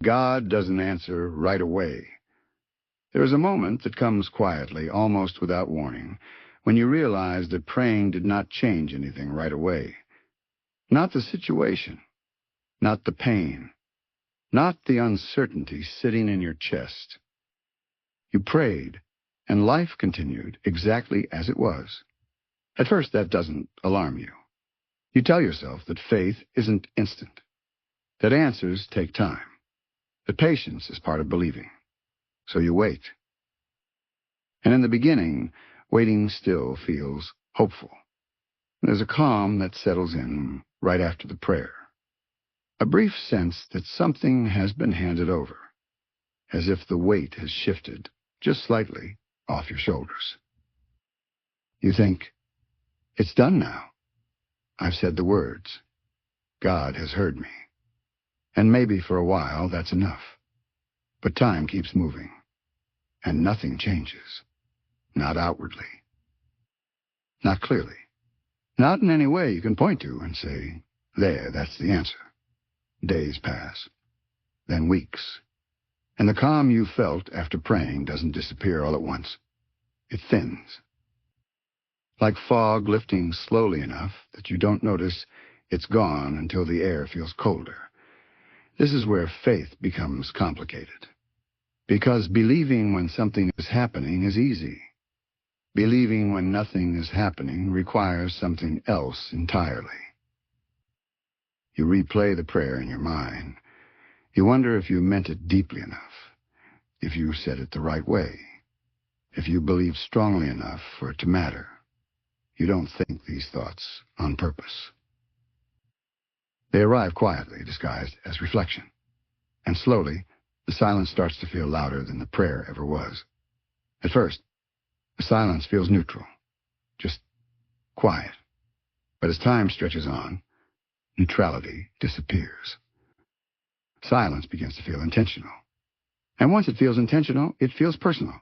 God doesn't answer right away. There is a moment that comes quietly, almost without warning, when you realize that praying did not change anything right away. Not the situation, not the pain, not the uncertainty sitting in your chest. You prayed, and life continued exactly as it was. At first, that doesn't alarm you. You tell yourself that faith isn't instant, that answers take time, that patience is part of believing. So you wait. And in the beginning, waiting still feels hopeful. There's a calm that settles in right after the prayer. A brief sense that something has been handed over, as if the weight has shifted just slightly off your shoulders. You think, it's done now. I've said the words. God has heard me. And maybe for a while that's enough. But time keeps moving, and nothing changes. Not outwardly. Not clearly. Not in any way you can point to and say, there, that's the answer. Days pass. Then weeks. And the calm you felt after praying doesn't disappear all at once. It thins. Like fog lifting slowly enough that you don't notice it's gone until the air feels colder. This is where faith becomes complicated. Because believing when something is happening is easy. Believing when nothing is happening requires something else entirely. You replay the prayer in your mind. You wonder if you meant it deeply enough, if you said it the right way, if you believed strongly enough for it to matter. You don't think these thoughts on purpose. They arrive quietly, disguised as reflection. And slowly, the silence starts to feel louder than the prayer ever was. At first, the silence feels neutral, just quiet. But as time stretches on, neutrality disappears. Silence begins to feel intentional. And once it feels intentional, it feels personal.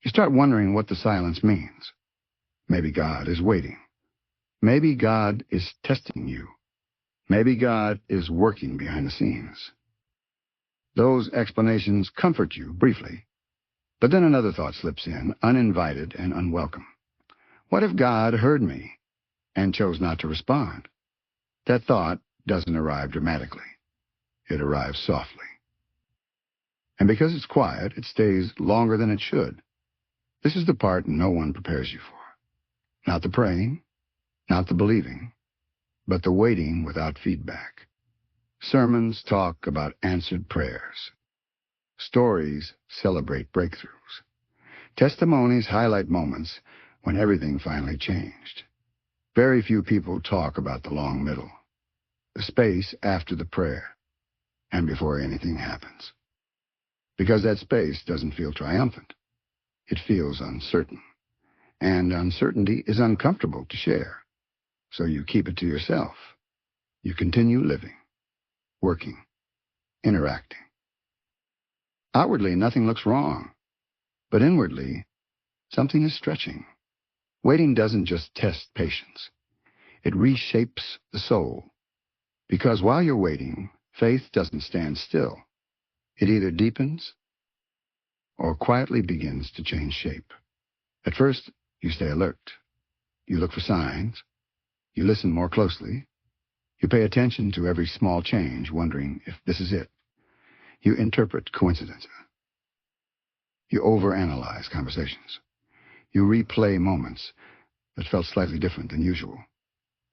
You start wondering what the silence means. Maybe God is waiting. Maybe God is testing you. Maybe God is working behind the scenes. Those explanations comfort you briefly. But then another thought slips in, uninvited and unwelcome. What if God heard me and chose not to respond? That thought doesn't arrive dramatically. It arrives softly. And because it's quiet, it stays longer than it should. This is the part no one prepares you for. Not the praying, not the believing, but the waiting without feedback. Sermons talk about answered prayers. Stories celebrate breakthroughs. Testimonies highlight moments when everything finally changed. Very few people talk about the long middle, the space after the prayer, and before anything happens. Because that space doesn't feel triumphant. It feels uncertain. And uncertainty is uncomfortable to share. So you keep it to yourself. You continue living, working, interacting. Outwardly, nothing looks wrong. But inwardly, something is stretching. Waiting doesn't just test patience. It reshapes the soul. Because while you're waiting, faith doesn't stand still. It either deepens or quietly begins to change shape. At first, you stay alert. You look for signs. You listen more closely. You pay attention to every small change, wondering if this is it. You interpret coincidences. You overanalyze conversations. You replay moments that felt slightly different than usual.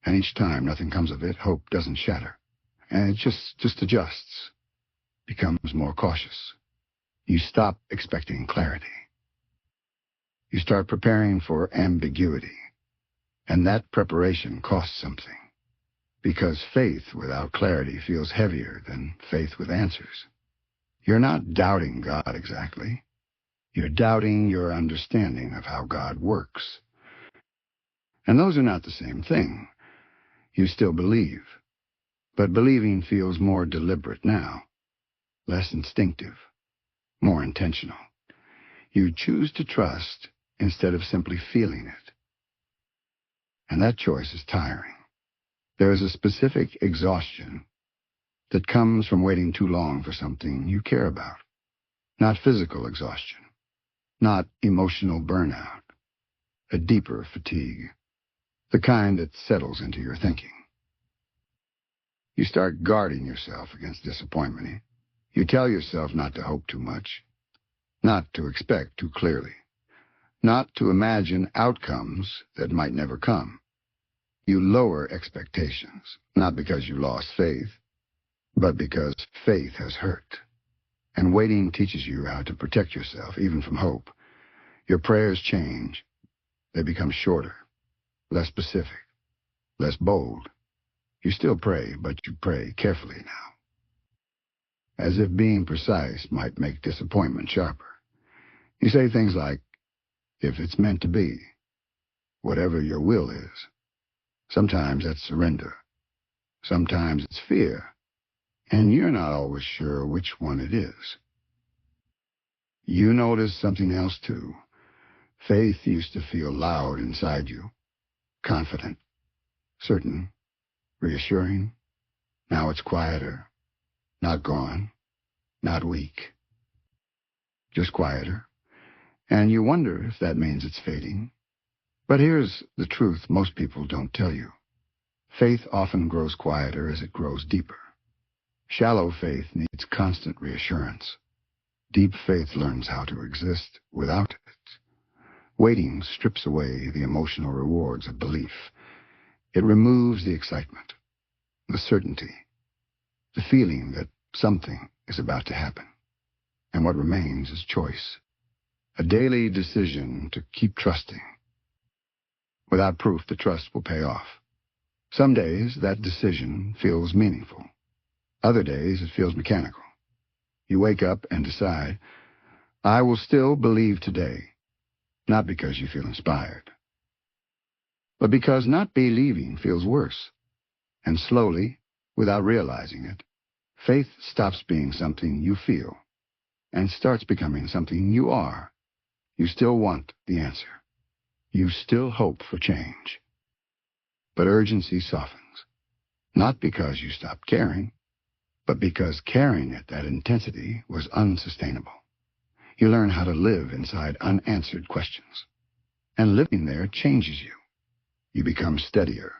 And each time nothing comes of it, hope doesn't shatter. And it just adjusts, becomes more cautious. You stop expecting clarity. You start preparing for ambiguity. And that preparation costs something. Because faith without clarity feels heavier than faith with answers. You're not doubting God exactly. You're doubting your understanding of how God works. And those are not the same thing. You still believe. But believing feels more deliberate now. Less instinctive. More intentional. You choose to trust instead of simply feeling it. And that choice is tiring. There is a specific exhaustion that comes from waiting too long for something you care about. Not physical exhaustion, not emotional burnout, a deeper fatigue, the kind that settles into your thinking. You start guarding yourself against disappointment. You tell yourself not to hope too much, not to expect too clearly, not to imagine outcomes that might never come. You lower expectations, not because you lost faith, but because faith has hurt. And waiting teaches you how to protect yourself, even from hope. Your prayers change. They become shorter, less specific, less bold. You still pray, but you pray carefully now, as if being precise might make disappointment sharper. You say things like, if it's meant to be, whatever your will is. Sometimes that's surrender. Sometimes it's fear, and you're not always sure which one it is. You notice something else, too. Faith used to feel loud inside you, confident, certain, reassuring. Now it's quieter, not gone, not weak, just quieter. And you wonder if that means it's fading. But here's the truth most people don't tell you. Faith often grows quieter as it grows deeper. Shallow faith needs constant reassurance. Deep faith learns how to exist without it. Waiting strips away the emotional rewards of belief. It removes the excitement, the certainty, the feeling that something is about to happen. And what remains is choice. A daily decision to keep trusting. Without proof, the trust will pay off. Some days, that decision feels meaningful. Other days, it feels mechanical. You wake up and decide, I will still believe today, not because you feel inspired, but because not believing feels worse. And slowly, without realizing it, faith stops being something you feel and starts becoming something you are. You still want the answer. You still hope for change. But urgency softens, not because you stopped caring, but because caring at that intensity was unsustainable. You learn how to live inside unanswered questions, and living there changes you. You become steadier,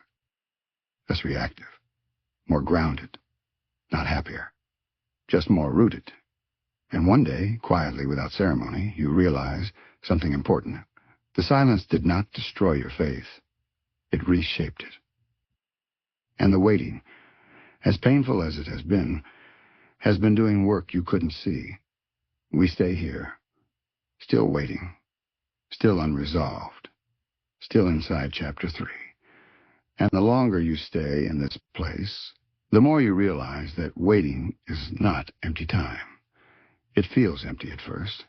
less reactive, more grounded, not happier, just more rooted. And one day, quietly, without ceremony, you realize something important. The silence did not destroy your faith. It reshaped it. And the waiting, as painful as it has been doing work you couldn't see. We stay here, still waiting, still unresolved, still inside Chapter 3. And the longer you stay in this place, the more you realize that waiting is not empty time. It feels empty at first,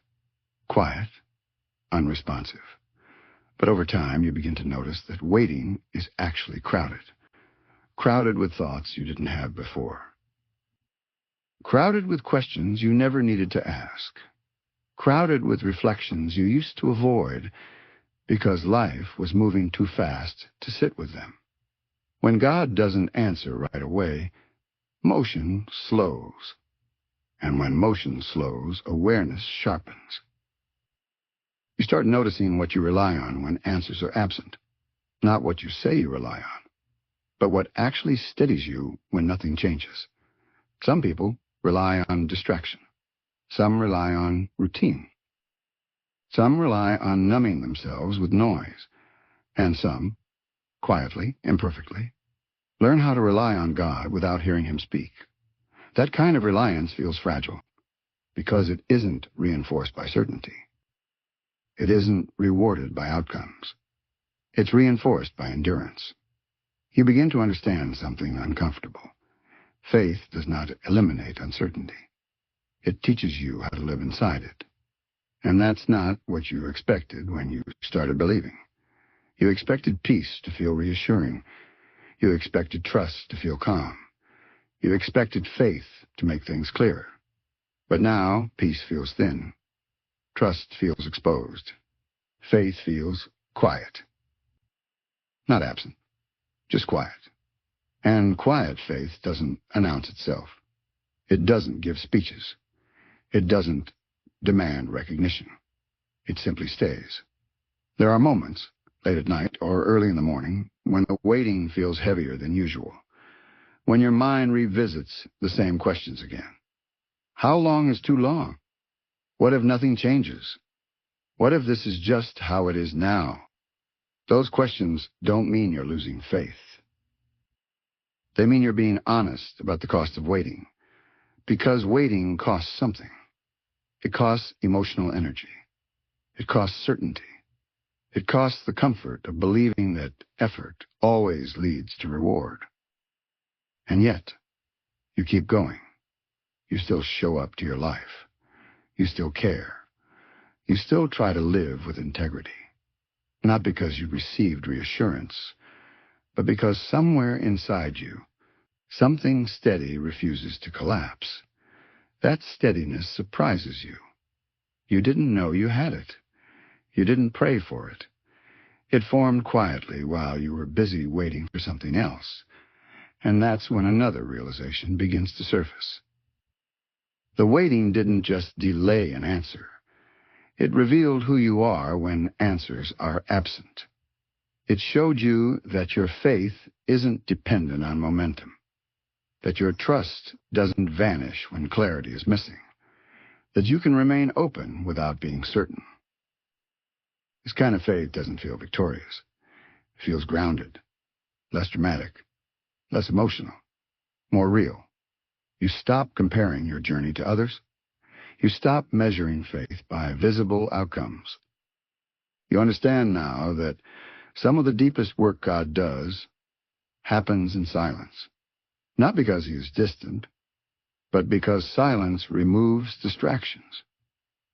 quiet, unresponsive. But over time, you begin to notice that waiting is actually crowded with thoughts you didn't have before. Crowded with questions you never needed to ask. Crowded with reflections you used to avoid because life was moving too fast to sit with them. When God doesn't answer right away, motion slows. And when motion slows, awareness sharpens. You start noticing what you rely on when answers are absent. Not what you say you rely on, but what actually steadies you when nothing changes. Some people rely on distraction. Some rely on routine. Some rely on numbing themselves with noise. And some, quietly, imperfectly, learn how to rely on God without hearing Him speak. That kind of reliance feels fragile because it isn't reinforced by certainty. It isn't rewarded by outcomes. It's reinforced by endurance. You begin to understand something uncomfortable. Faith does not eliminate uncertainty. It teaches you how to live inside it. And that's not what you expected when you started believing. You expected peace to feel reassuring. You expected trust to feel calm. You expected faith to make things clearer. But now, peace feels thin. Trust feels exposed. Faith feels quiet. Not absent, just quiet. And quiet faith doesn't announce itself. It doesn't give speeches. It doesn't demand recognition. It simply stays. There are moments, late at night or early in the morning, when the waiting feels heavier than usual, when your mind revisits the same questions again. How long is too long? What if nothing changes? What if this is just how it is now? Those questions don't mean you're losing faith. They mean you're being honest about the cost of waiting, because waiting costs something. It costs emotional energy. It costs certainty. It costs the comfort of believing that effort always leads to reward. And yet, you keep going. You still show up to your life. You still care. You still try to live with integrity. Not because you received reassurance, but because somewhere inside you, something steady refuses to collapse. That steadiness surprises you. You didn't know you had it. You didn't pray for it. It formed quietly while you were busy waiting for something else. And that's when another realization begins to surface. The waiting didn't just delay an answer. It revealed who you are when answers are absent. It showed you that your faith isn't dependent on momentum, that your trust doesn't vanish when clarity is missing, that you can remain open without being certain. This kind of faith doesn't feel victorious. It feels grounded, less dramatic, less emotional, more real. You stop comparing your journey to others. You stop measuring faith by visible outcomes. You understand now that some of the deepest work God does happens in silence, not because he is distant, but because silence removes distractions.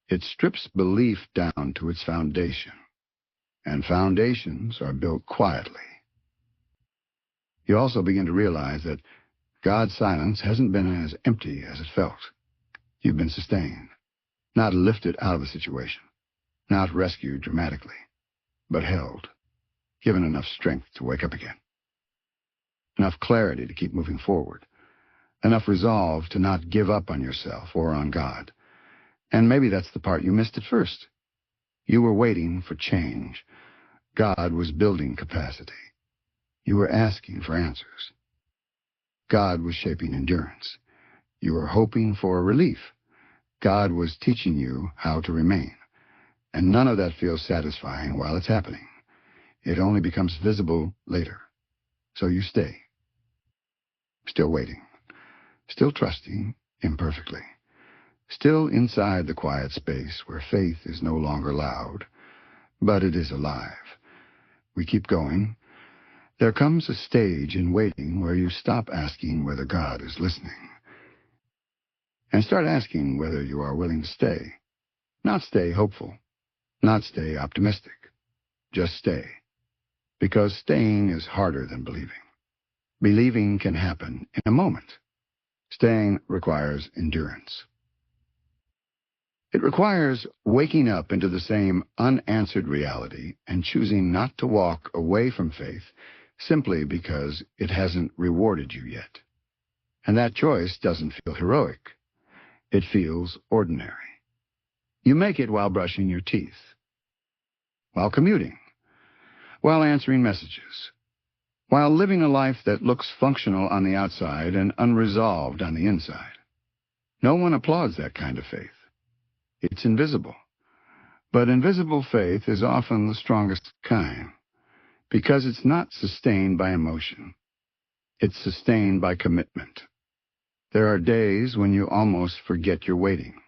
It strips belief down to its foundation, and foundations are built quietly. You also begin to realize that God's silence hasn't been as empty as it felt. You've been sustained, not lifted out of the situation, not rescued dramatically, but held, given enough strength to wake up again, enough clarity to keep moving forward, enough resolve to not give up on yourself or on God. And maybe that's the part you missed at first. You were waiting for change. God was building capacity. You were asking for answers. God was shaping endurance. You were hoping for relief. God was teaching you how to remain. And none of that feels satisfying while it's happening. It only becomes visible later. So you stay. Still waiting. Still trusting imperfectly. Still inside the quiet space where faith is no longer loud, but it is alive. We keep going. There comes a stage in waiting where you stop asking whether God is listening and start asking whether you are willing to stay. Not stay hopeful, not stay optimistic, just stay. Because staying is harder than believing. Believing can happen in a moment. Staying requires endurance. It requires waking up into the same unanswered reality and choosing not to walk away from faith simply because it hasn't rewarded you yet. And that choice doesn't feel heroic. It feels ordinary. You make it while brushing your teeth, while commuting, while answering messages, while living a life that looks functional on the outside and unresolved on the inside. No one applauds that kind of faith. It's invisible. But invisible faith is often the strongest kind, because it's not sustained by emotion. It's sustained by commitment. There are days when you almost forget you're waiting,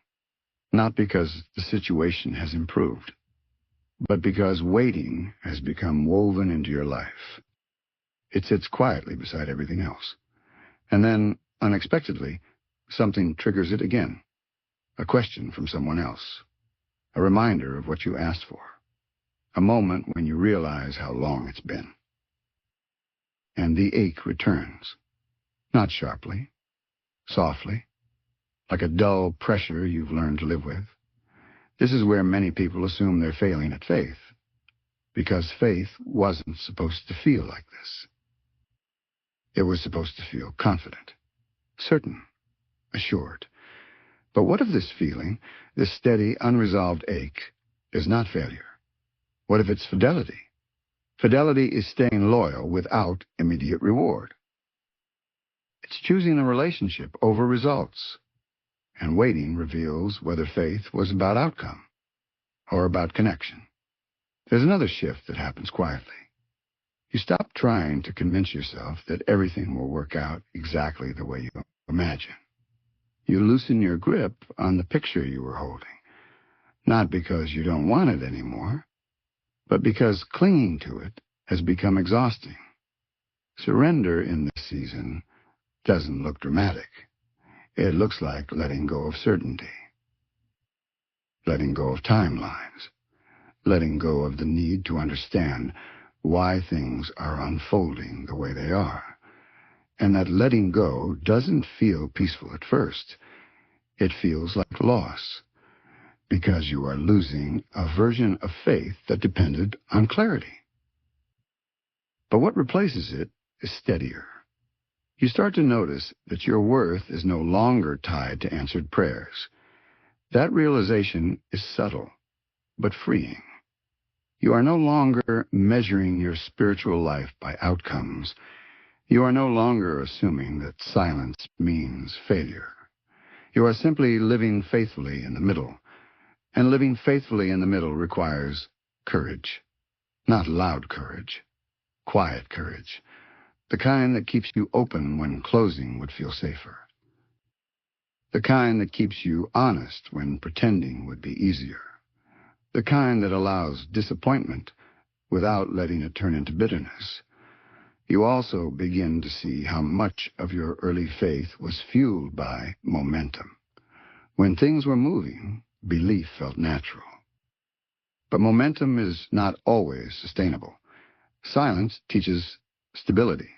not because the situation has improved, but because waiting has become woven into your life. It sits quietly beside everything else. And then, unexpectedly, something triggers it again. A question from someone else. A reminder of what you asked for. A moment when you realize how long it's been. And the ache returns. Not sharply. Softly. Like a dull pressure you've learned to live with. This is where many people assume they're failing at faith. Because faith wasn't supposed to feel like this. It was supposed to feel confident. Certain. assured. But what if this feeling, this steady, unresolved ache, is not failure? What if it's fidelity? Fidelity is staying loyal without immediate reward. It's choosing a relationship over results. And waiting reveals whether faith was about outcome or about connection. There's another shift that happens quietly. You stop trying to convince yourself that everything will work out exactly the way you imagine. You loosen your grip on the picture you were holding, not because you don't want it anymore, but because clinging to it has become exhausting. Surrender in this season doesn't look dramatic. It looks like letting go of certainty, letting go of timelines, letting go of the need to understand why things are unfolding the way they are. And that letting go doesn't feel peaceful at first. It feels like loss, because you are losing a version of faith that depended on clarity. But what replaces it is steadier. You start to notice that your worth is no longer tied to answered prayers. That realization is subtle, but freeing. You are no longer measuring your spiritual life by outcomes. You are no longer assuming that silence means failure. You are simply living faithfully in the middle. And living faithfully in the middle requires courage. Not loud courage, quiet courage. The kind that keeps you open when closing would feel safer. The kind that keeps you honest when pretending would be easier. The kind that allows disappointment without letting it turn into bitterness. You also begin to see how much of your early faith was fueled by momentum. When things were moving, belief felt natural. But momentum is not always sustainable. Silence teaches stability.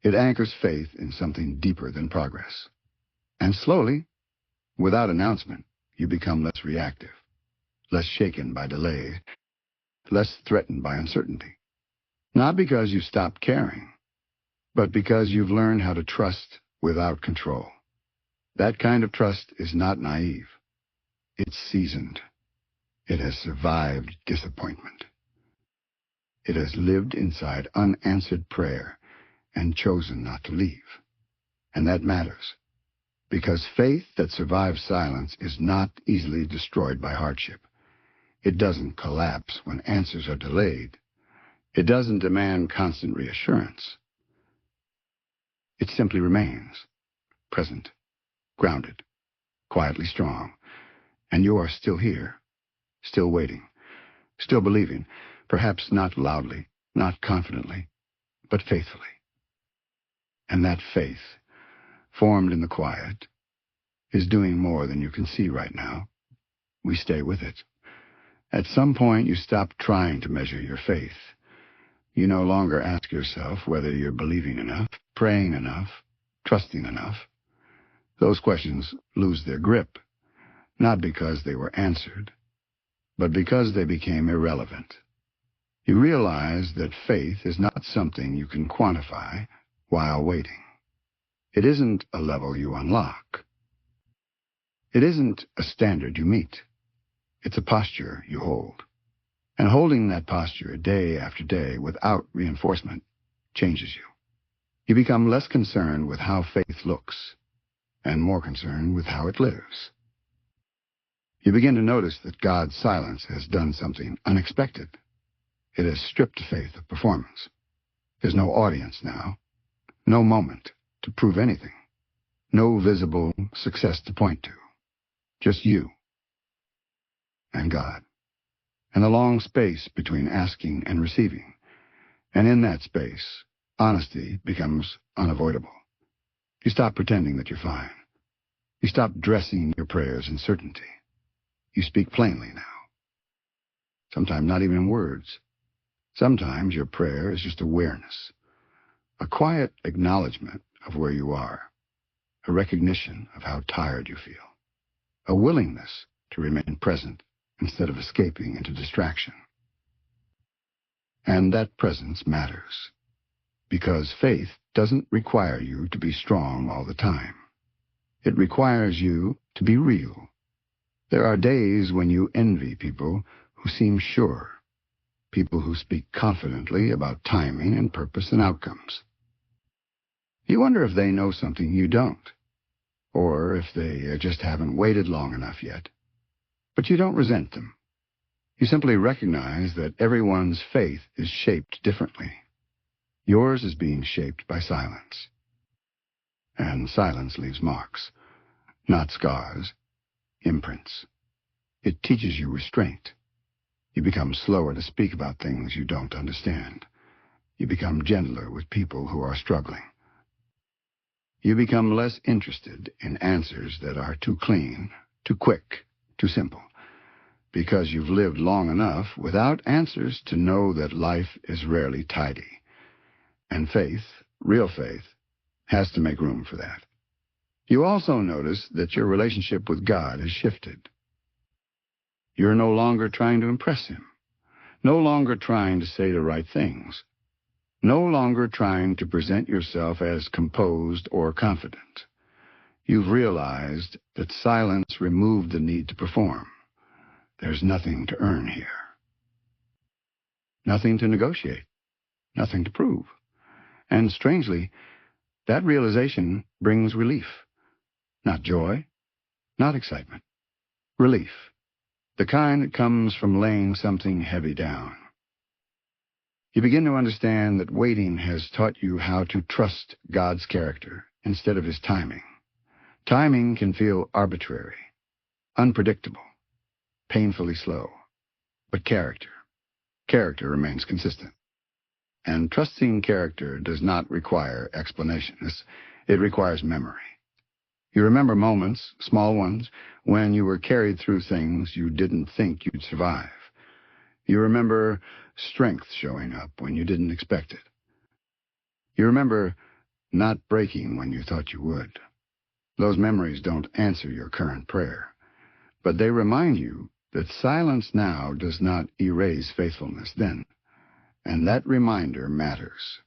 It anchors faith in something deeper than progress. And slowly, without announcement, you become less reactive, less shaken by delay, less threatened by uncertainty. Not because you stopped caring, but because you've learned how to trust without control. That kind of trust is not naive. It's seasoned. It has survived disappointment. It has lived inside unanswered prayer and chosen not to leave. And that matters, because faith that survives silence is not easily destroyed by hardship. It doesn't collapse when answers are delayed. It doesn't demand constant reassurance. It simply remains, present, grounded, quietly strong. And you are still here, still waiting, still believing, perhaps not loudly, not confidently, but faithfully. And that faith, formed in the quiet, is doing more than you can see right now. We stay with it. At some point, you stop trying to measure your faith. You no longer ask yourself whether you're believing enough, praying enough, trusting enough. Those questions lose their grip, not because they were answered, but because they became irrelevant. You realize that faith is not something you can quantify while waiting. It isn't a level you unlock. It isn't a standard you meet. It's a posture you hold. And holding that posture day after day without reinforcement changes you. You become less concerned with how faith looks and more concerned with how it lives. You begin to notice that God's silence has done something unexpected. It has stripped faith of performance. There's no audience now, no moment to prove anything, no visible success to point to, just you and God, and the long space between asking and receiving. And in that space, honesty becomes unavoidable. You stop pretending that you're fine. You stop dressing your prayers in certainty. You speak plainly now. Sometimes not even in words. Sometimes your prayer is just awareness, a quiet acknowledgement of where you are, a recognition of how tired you feel, a willingness to remain present instead of escaping into distraction. And that presence matters, because faith doesn't require you to be strong all the time. It requires you to be real. There are days when you envy people who seem sure, people who speak confidently about timing and purpose and outcomes. You wonder if they know something you don't, or if they just haven't waited long enough yet. But you don't resent them. You simply recognize that everyone's faith is shaped differently. Yours is being shaped by silence. And silence leaves marks, not scars, imprints. It teaches you restraint. You become slower to speak about things you don't understand. You become gentler with people who are struggling. You become less interested in answers that are too clean, too quick, too simple, because you've lived long enough without answers to know that life is rarely tidy. And faith, real faith, has to make room for that. You also notice that your relationship with God has shifted. You're no longer trying to impress Him, no longer trying to say the right things, no longer trying to present yourself as composed or confident. You've realized that silence removed the need to perform. There's nothing to earn here. Nothing to negotiate. Nothing to prove. And strangely, that realization brings relief. Not joy, not excitement. Relief. The kind that comes from laying something heavy down. You begin to understand that waiting has taught you how to trust God's character instead of His timing. Timing can feel arbitrary, unpredictable, painfully slow. But character remains consistent. And trusting character does not require explanations. It requires memory. You remember moments, small ones, when you were carried through things you didn't think you'd survive. You remember strength showing up when you didn't expect it. You remember not breaking when you thought you would. Those memories don't answer your current prayer, but they remind you that silence now does not erase faithfulness then. And that reminder matters,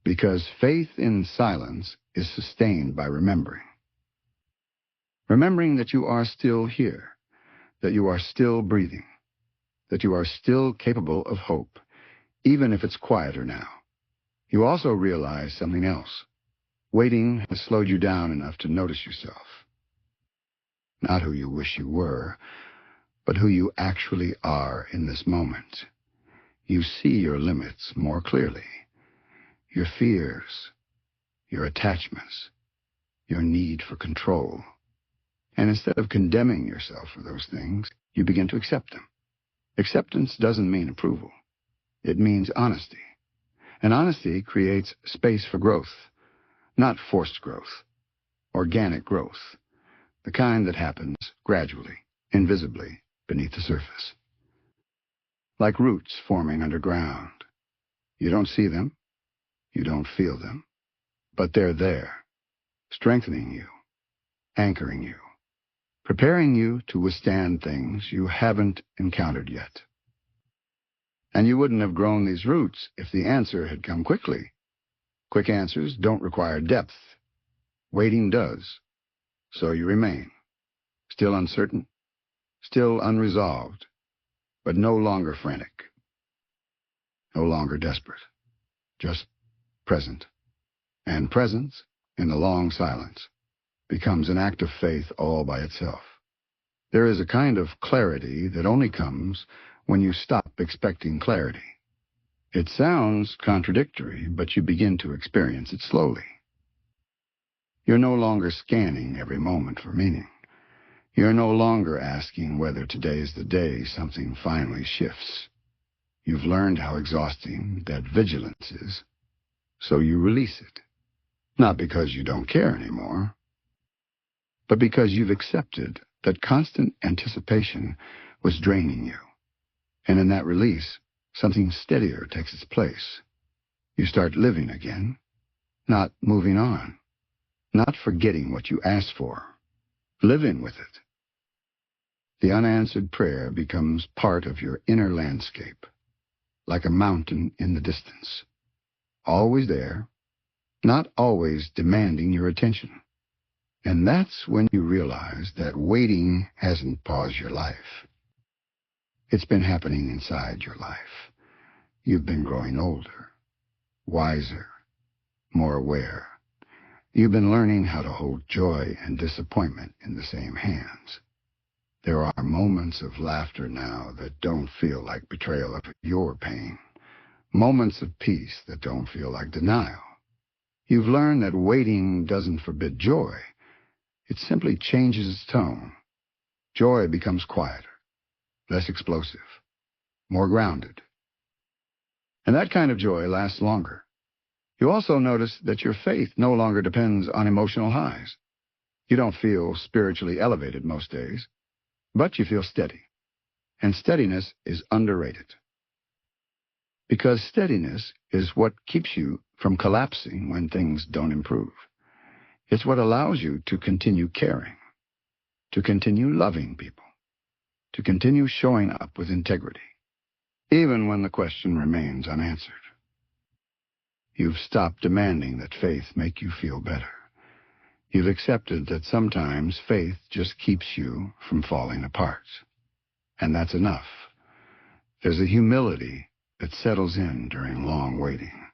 because faith in silence is sustained by remembering. Remembering that you are still here, that you are still breathing, that you are still capable of hope, even if it's quieter now. You also realize something else. Waiting has slowed you down enough to notice yourself. Not who you wish you were, but who you actually are in this moment. You see your limits more clearly, your fears, your attachments, your need for control. And instead of condemning yourself for those things, you begin to accept them. Acceptance doesn't mean approval. It means honesty. And honesty creates space for growth, not forced growth, organic growth, the kind that happens gradually, invisibly, beneath the surface. Like roots forming underground. You don't see them, you don't feel them, but they're there, strengthening you, anchoring you, preparing you to withstand things you haven't encountered yet. And you wouldn't have grown these roots if the answer had come quickly. Quick answers don't require depth. Waiting does. So you remain, still uncertain, still unresolved, but no longer frantic, no longer desperate, just present. And presence, in the long silence, becomes an act of faith all by itself. There is a kind of clarity that only comes when you stop expecting clarity. It sounds contradictory, but you begin to experience it slowly. You're no longer scanning every moment for meaning. You're no longer asking whether today is the day something finally shifts. You've learned how exhausting that vigilance is, so you release it. Not because you don't care anymore, but because you've accepted that constant anticipation was draining you. And in that release, something steadier takes its place. You start living again, not moving on, not forgetting what you asked for, living with it. The unanswered prayer becomes part of your inner landscape, like a mountain in the distance. Always there, not always demanding your attention. And that's when you realize that waiting hasn't paused your life. It's been happening inside your life. You've been growing older, wiser, more aware. You've been learning how to hold joy and disappointment in the same hands. There are moments of laughter now that don't feel like betrayal of your pain. Moments of peace that don't feel like denial. You've learned that waiting doesn't forbid joy. It simply changes its tone. Joy becomes quieter, less explosive, more grounded. And that kind of joy lasts longer. You also notice that your faith no longer depends on emotional highs. You don't feel spiritually elevated most days, but you feel steady. And steadiness is underrated. Because steadiness is what keeps you from collapsing when things don't improve. It's what allows you to continue caring, to continue loving people, to continue showing up with integrity, even when the question remains unanswered. You've stopped demanding that faith make you feel better. You've accepted that sometimes faith just keeps you from falling apart. And that's enough. There's a humility that settles in during long waiting.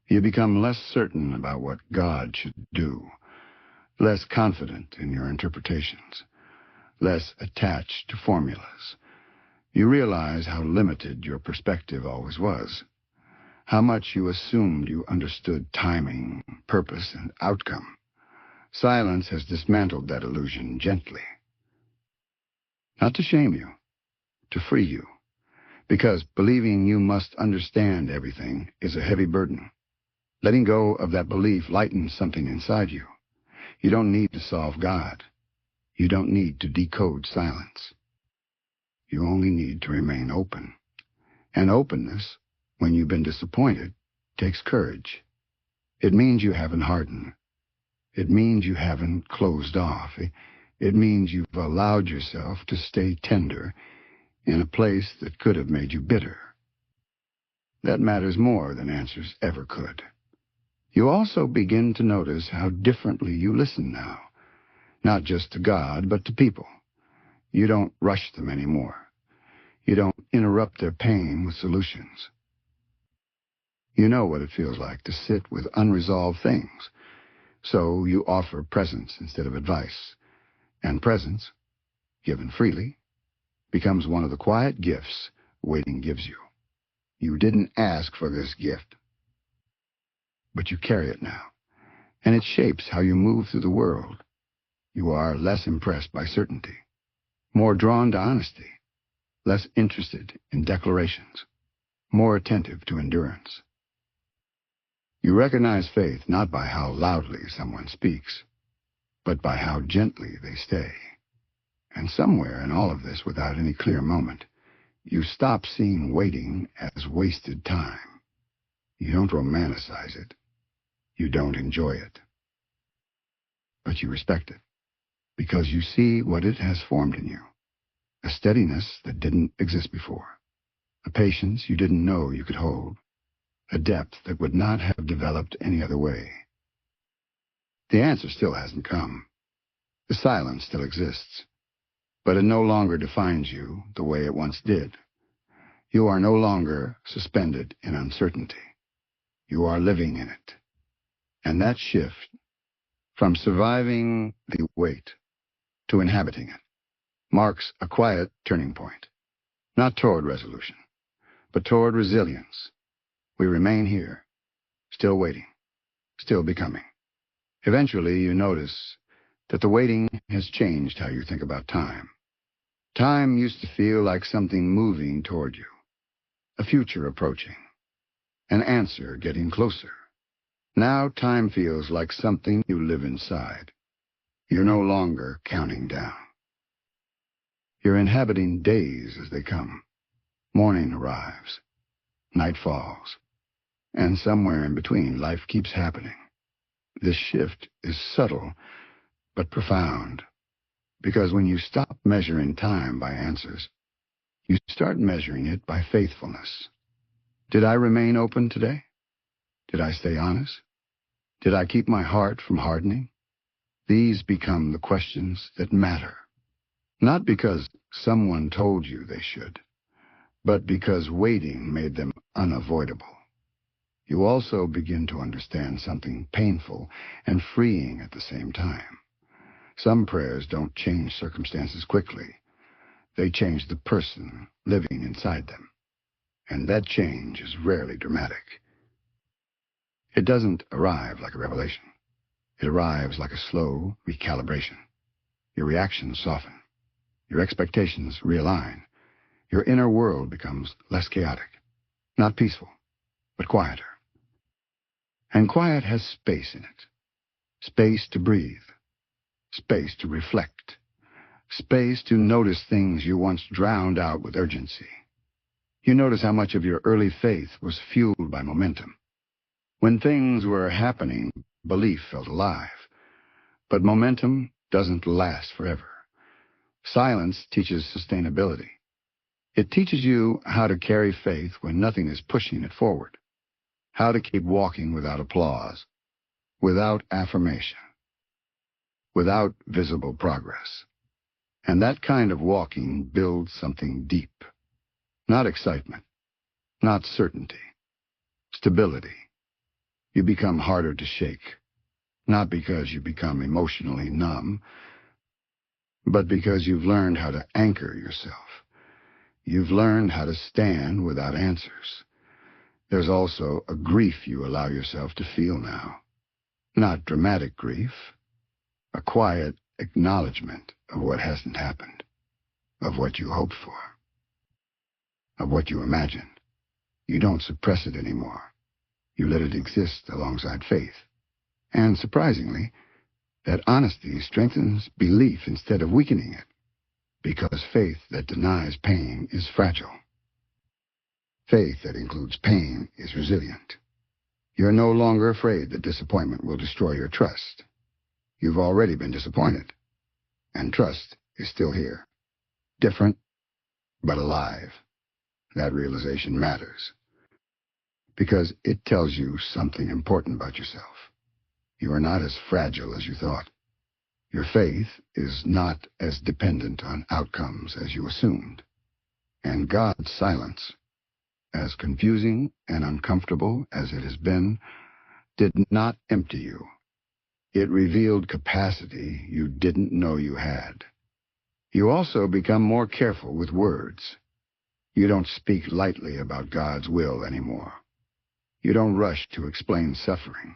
You become less certain about what God should do, less confident in your interpretations, less attached to formulas. You realize how limited your perspective always was, how much you assumed you understood timing, purpose, and outcome. Silence has dismantled that illusion gently. Not to shame you, to free you, because believing you must understand everything is a heavy burden. Letting go of that belief lightens something inside you. You don't need to solve God. You don't need to decode silence. You only need to remain open. And openness, when you've been disappointed, takes courage. It means you haven't hardened. It means you haven't closed off. It means you've allowed yourself to stay tender in a place that could have made you bitter. That matters more than answers ever could. You also begin to notice how differently you listen now, not just to God, but to people. You don't rush them anymore. You don't interrupt their pain with solutions. You know what it feels like to sit with unresolved things, so you offer presence instead of advice. And presence, given freely, becomes one of the quiet gifts waiting gives you. You didn't ask for this gift, but you carry it now, and it shapes how you move through the world. You are less impressed by certainty, more drawn to honesty, less interested in declarations, more attentive to endurance. You recognize faith not by how loudly someone speaks, but by how gently they stay. And somewhere in all of this, without any clear moment, you stop seeing waiting as wasted time. You don't romanticize it. You don't enjoy it. But you respect it, because you see what it has formed in you. A steadiness that didn't exist before. A patience you didn't know you could hold. A depth that would not have developed any other way. The answer still hasn't come. The silence still exists. But it no longer defines you the way it once did. You are no longer suspended in uncertainty. You are living in it. And that shift, from surviving the wait to inhabiting it, marks a quiet turning point. Not toward resolution, but toward resilience. We remain here, still waiting, still becoming. Eventually, you notice that the waiting has changed how you think about time. Time used to feel like something moving toward you, a future approaching, an answer getting closer. Now time feels like something you live inside. You're no longer counting down. You're inhabiting days as they come. Morning arrives, night falls, and somewhere in between, life keeps happening. This shift is subtle, but profound, because when you stop measuring time by answers, you start measuring it by faithfulness. Did I remain open today? Did I stay honest? Did I keep my heart from hardening? These become the questions that matter, not because someone told you they should, but because waiting made them unavoidable. You also begin to understand something painful and freeing at the same time. Some prayers don't change circumstances quickly. They change the person living inside them. And that change is rarely dramatic. It doesn't arrive like a revelation. It arrives like a slow recalibration. Your reactions soften. Your expectations realign. Your inner world becomes less chaotic. Not peaceful, but quieter. And quiet has space in it. Space to breathe. Space to reflect. Space to notice things you once drowned out with urgency. You notice how much of your early faith was fueled by momentum. When things were happening, belief felt alive. But momentum doesn't last forever. Silence teaches sustainability. It teaches you how to carry faith when nothing is pushing it forward. How to keep walking without applause, without affirmation, without visible progress. And that kind of walking builds something deep. Not excitement, not certainty, stability. You become harder to shake, not because you become emotionally numb, but because you've learned how to anchor yourself. You've learned how to stand without answers. There's also a grief you allow yourself to feel now. Not dramatic grief, a quiet acknowledgement of what hasn't happened, of what you hoped for, of what you imagined. You don't suppress it anymore. You let it exist alongside faith. And surprisingly, that honesty strengthens belief instead of weakening it, because faith that denies pain is fragile. Faith that includes pain is resilient. You're no longer afraid that disappointment will destroy your trust. You've already been disappointed, and trust is still here. Different, but alive. That realization matters, because it tells you something important about yourself. You are not as fragile as you thought. Your faith is not as dependent on outcomes as you assumed. And God's silence, as confusing and uncomfortable as it has been, did not empty you. It revealed capacity you didn't know you had. You also become more careful with words. You don't speak lightly about God's will anymore. You don't rush to explain suffering.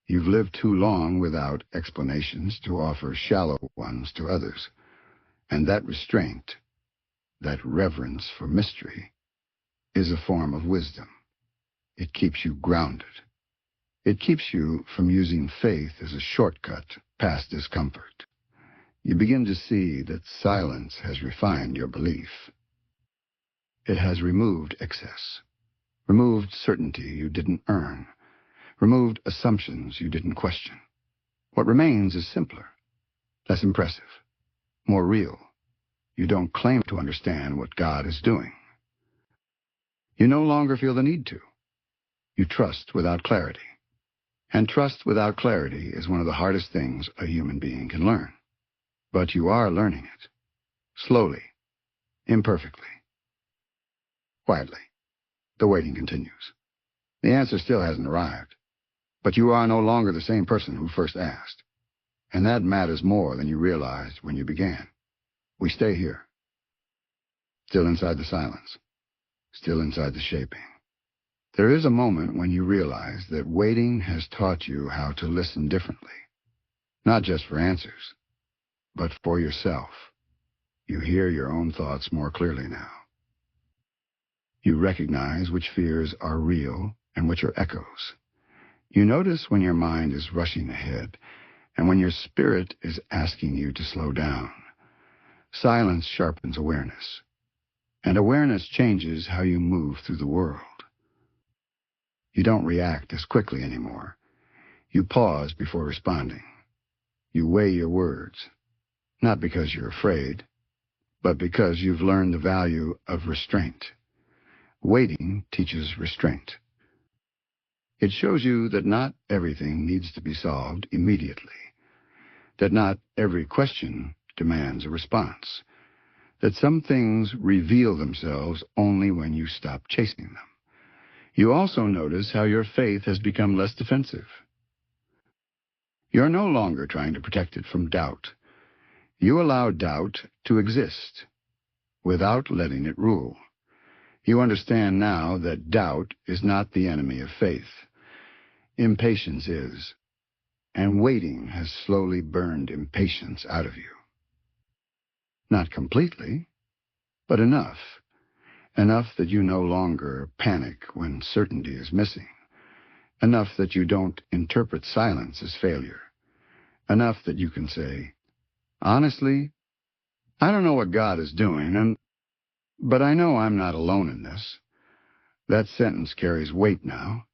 You've lived too long without explanations to offer shallow ones to others. And that restraint, that reverence for mystery, is a form of wisdom. It keeps you grounded. It keeps you from using faith as a shortcut past discomfort. You begin to see that silence has refined your belief. It has removed excess, removed certainty you didn't earn, removed assumptions you didn't question. What remains is simpler, less impressive, more real. You don't claim to understand what God is doing. You no longer feel the need to. You trust without clarity. And trust without clarity is one of the hardest things a human being can learn. But you are learning it. Slowly. Imperfectly. Quietly. The waiting continues. The answer still hasn't arrived. But you are no longer the same person who first asked. And that matters more than you realized when you began. We stay here. Still inside the silence. Still inside the shaping. There is a moment when you realize that waiting has taught you how to listen differently. Not just for answers, but for yourself. You hear your own thoughts more clearly now. You recognize which fears are real and which are echoes. You notice when your mind is rushing ahead and when your spirit is asking you to slow down. Silence sharpens awareness, and awareness changes how you move through the world. You don't react as quickly anymore. You pause before responding. You weigh your words, not because you're afraid, but because you've learned the value of restraint. Waiting teaches restraint. It shows you that not everything needs to be solved immediately. that not every question demands a response, that some things reveal themselves only when you stop chasing them. You also notice how your faith has become less defensive. You're no longer trying to protect it from doubt. You allow doubt to exist without letting it rule. You understand now that doubt is not the enemy of faith. Impatience is, and waiting has slowly burned impatience out of you. Not completely, but enough. Enough that you no longer panic when certainty is missing. Enough that you don't interpret silence as failure. Enough that you can say, honestly, I don't know what God is doing, but I know I'm not alone in this. That sentence carries weight now,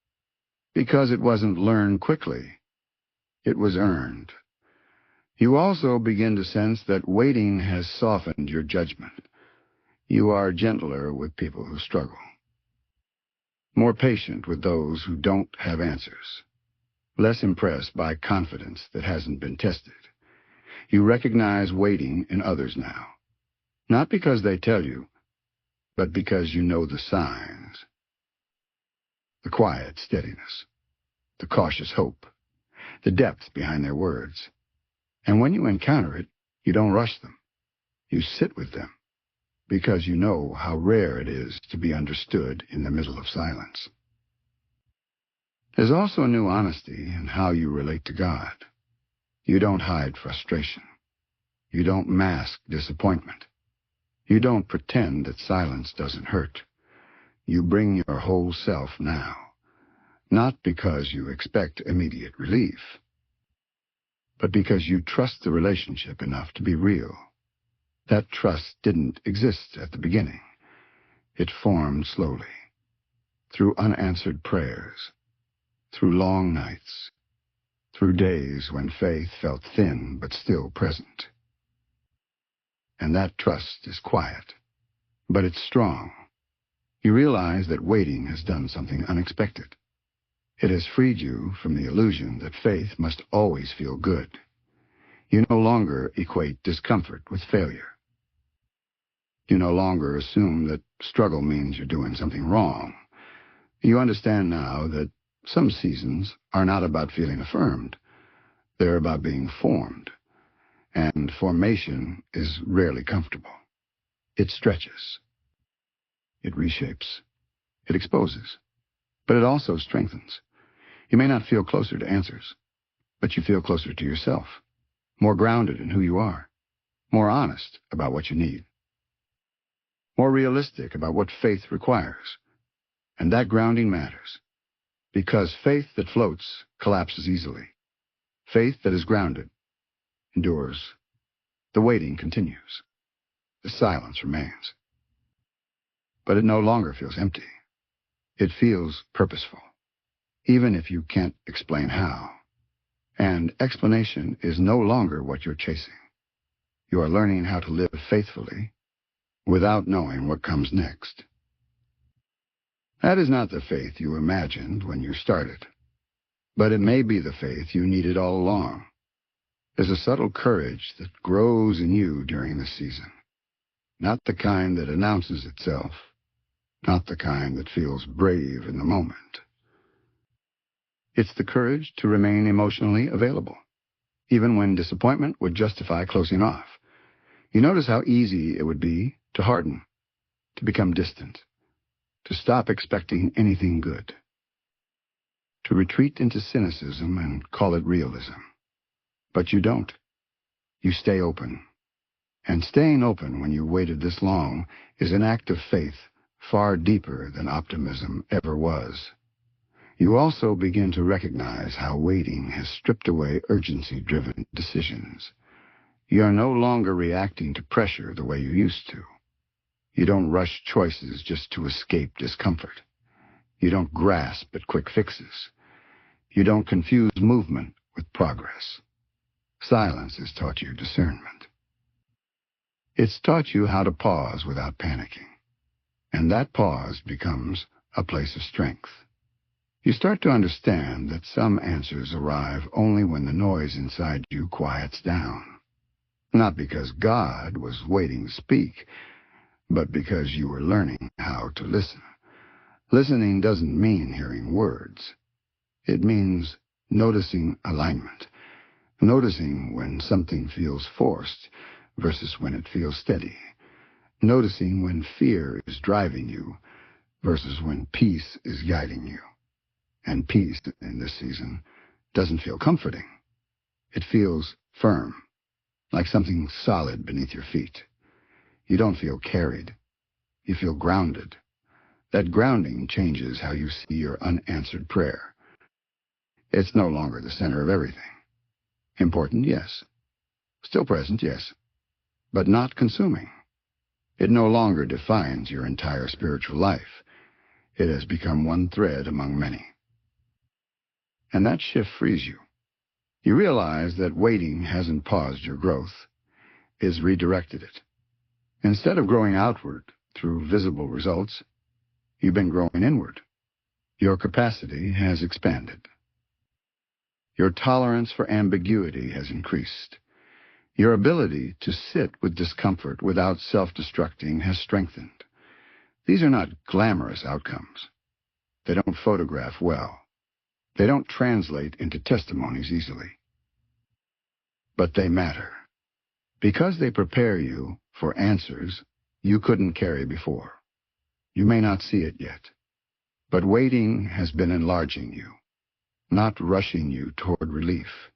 because it wasn't learned quickly. It was earned. You also begin to sense that waiting has softened your judgment. You are gentler with people who struggle, more patient with those who don't have answers, less impressed by confidence that hasn't been tested. You recognize waiting in others now, not because they tell you, but because you know the signs. The quiet steadiness, the cautious hope, the depth behind their words. And when you encounter it, you don't rush them. You sit with them, because you know how rare it is to be understood in the middle of silence. There's also a new honesty in how you relate to God. You don't hide frustration. You don't mask disappointment. You don't pretend that silence doesn't hurt. You bring your whole self now, not because you expect immediate relief, but because you trust the relationship enough to be real. That trust didn't exist at the beginning. It formed slowly, through unanswered prayers, through long nights, through days when faith felt thin but still present. And that trust is quiet, but it's strong. You realize that waiting has done something unexpected. It has freed you from the illusion that faith must always feel good. You no longer equate discomfort with failure. You no longer assume that struggle means you're doing something wrong. You understand now that some seasons are not about feeling affirmed. They're about being formed. And formation is rarely comfortable. It stretches. It reshapes. It exposes. But it also strengthens. You may not feel closer to answers, but you feel closer to yourself, more grounded in who you are, more honest about what you need, more realistic about what faith requires. And that grounding matters, because faith that floats collapses easily. Faith that is grounded endures. The waiting continues. The silence remains. But it no longer feels empty. It feels purposeful, even if you can't explain how. And explanation is no longer what you're chasing. You are learning how to live faithfully without knowing what comes next. That is not the faith you imagined when you started, but it may be the faith you needed all along. There's a subtle courage that grows in you during this season, not the kind that announces itself, not the kind that feels brave in the moment. It's the courage to remain emotionally available, even when disappointment would justify closing off. You notice how easy it would be to harden, to become distant, to stop expecting anything good, to retreat into cynicism and call it realism. But you don't. You stay open. And staying open when you waited this long is an act of faith far deeper than optimism ever was. You also begin to recognize how waiting has stripped away urgency-driven decisions. You are no longer reacting to pressure the way you used to. You don't rush choices just to escape discomfort. You don't grasp at quick fixes. You don't confuse movement with progress. Silence has taught you discernment. It's taught you how to pause without panicking. And that pause becomes a place of strength. You start to understand that some answers arrive only when the noise inside you quiets down. Not because God was waiting to speak, but because you were learning how to listen. Listening doesn't mean hearing words. It means noticing alignment, noticing when something feels forced versus when it feels steady, noticing when fear is driving you versus when peace is guiding you. And peace, in this season, doesn't feel comforting. It feels firm, like something solid beneath your feet. You don't feel carried. You feel grounded. That grounding changes how you see your unanswered prayer. It's no longer the center of everything. Important, yes. Still present, yes. But not consuming. It no longer defines your entire spiritual life. It has become one thread among many. And that shift frees you. You realize that waiting hasn't paused your growth. It's redirected it. Instead of growing outward through visible results, you've been growing inward. Your capacity has expanded. Your tolerance for ambiguity has increased. Your ability to sit with discomfort without self-destructing has strengthened. These are not glamorous outcomes. They don't photograph well. They don't translate into testimonies easily. But they matter. Because they prepare you for answers you couldn't carry before. You may not see it yet, but waiting has been enlarging you, not rushing you toward relief,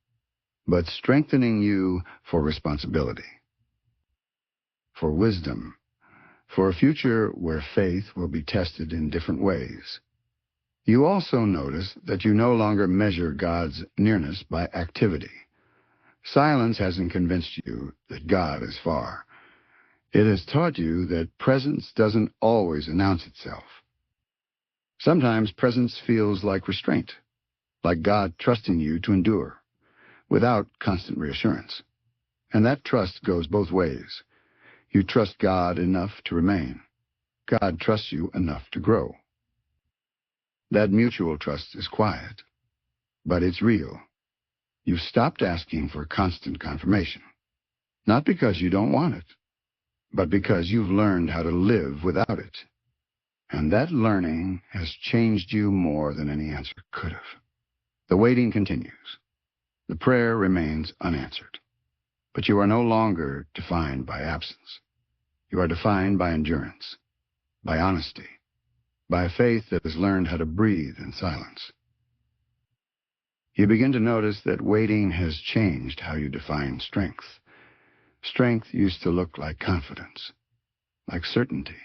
but strengthening you for responsibility, for wisdom, for a future where faith will be tested in different ways. You also notice that you no longer measure God's nearness by activity. Silence hasn't convinced you that God is far. It has taught you that presence doesn't always announce itself. Sometimes presence feels like restraint, like God trusting you to endure, without constant reassurance. And that trust goes both ways. You trust God enough to remain. God trusts you enough to grow. That mutual trust is quiet, but it's real. You've stopped asking for constant confirmation, not because you don't want it, but because you've learned how to live without it. And that learning has changed you more than any answer could have. The waiting continues. The prayer remains unanswered. But you are no longer defined by absence. You are defined by endurance, by honesty, by a faith that has learned how to breathe in silence. You begin to notice that waiting has changed how you define strength. Strength used to look like confidence, like certainty,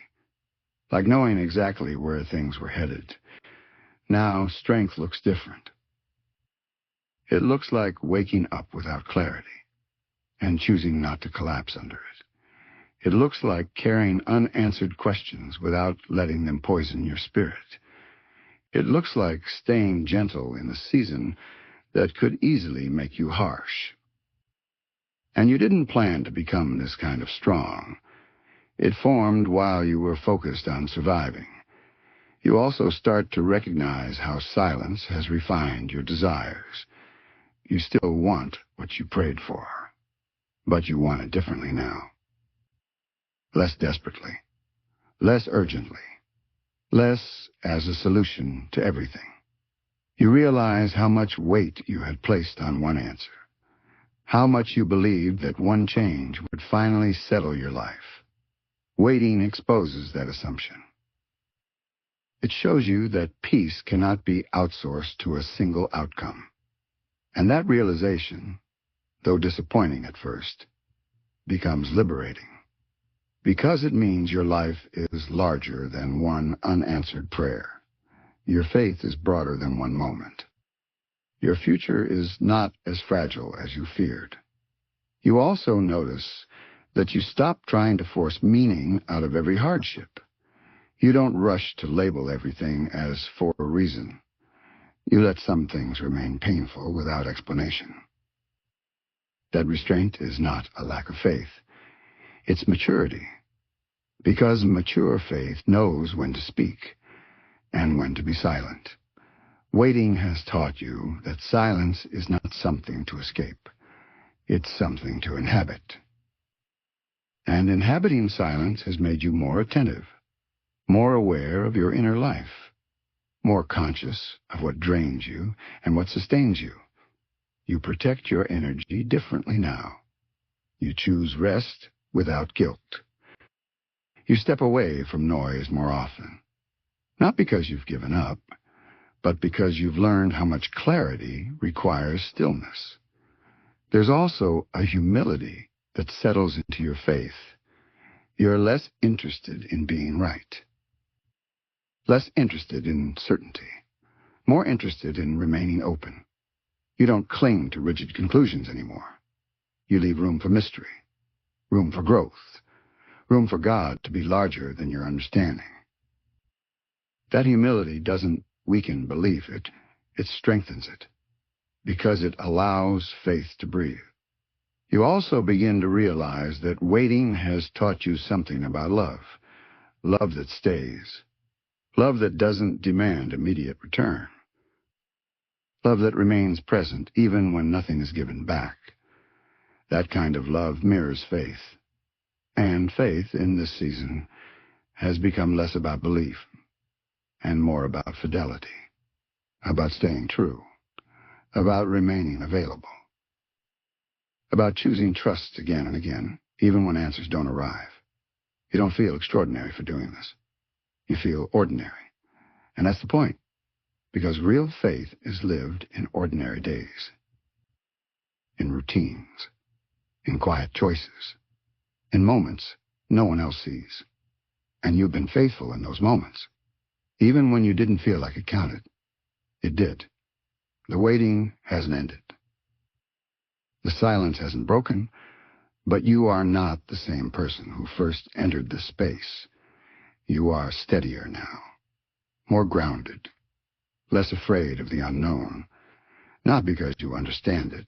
like knowing exactly where things were headed. Now, strength looks different. It looks like waking up without clarity and choosing not to collapse under it. It looks like carrying unanswered questions without letting them poison your spirit. It looks like staying gentle in a season that could easily make you harsh. And you didn't plan to become this kind of strong. It formed while you were focused on surviving. You also start to recognize how silence has refined your desires. You still want what you prayed for, but you want it differently now. Less desperately, less urgently, less as a solution to everything. You realize how much weight you had placed on one answer, how much you believed that one change would finally settle your life. Waiting exposes that assumption. It shows you that peace cannot be outsourced to a single outcome. And that realization, though disappointing at first, becomes liberating. Because it means your life is larger than one unanswered prayer. Your faith is broader than one moment. Your future is not as fragile as you feared. You also notice that you stop trying to force meaning out of every hardship. You don't rush to label everything as for a reason. You let some things remain painful without explanation. That restraint is not a lack of faith. It's maturity. Because mature faith knows when to speak and when to be silent, Waiting has taught you that silence is not something to escape. It's something to inhabit. And inhabiting silence has made you more attentive, more aware of your inner life, more conscious of what drains you and what sustains you. You protect your energy differently now. You choose rest without guilt. You step away from noise more often, not because you've given up, but because you've learned how much clarity requires stillness. There's also a humility that settles into your faith. You're less interested in being right, less interested in certainty, more interested in remaining open. You don't cling to rigid conclusions anymore. You leave room for mystery, room for growth, room for God to be larger than your understanding. That humility doesn't weaken belief, it strengthens it, because it allows faith to breathe. You also begin to realize that waiting has taught you something about love, love that stays, love that doesn't demand immediate return, love that remains present even when nothing is given back. That kind of love mirrors faith, and faith in this season has become less about belief and more about fidelity, about staying true, about remaining available, about choosing trust again and again, even when answers don't arrive. You don't feel extraordinary for doing this. You feel ordinary. And that's the point, because real faith is lived in ordinary days, in routines, in quiet choices, in moments no one else sees. And you've been faithful in those moments. Even when you didn't feel like it counted, it did. The waiting hasn't ended. The silence hasn't broken, but you are not the same person who first entered this space. You are steadier now, more grounded, less afraid of the unknown, not because you understand it,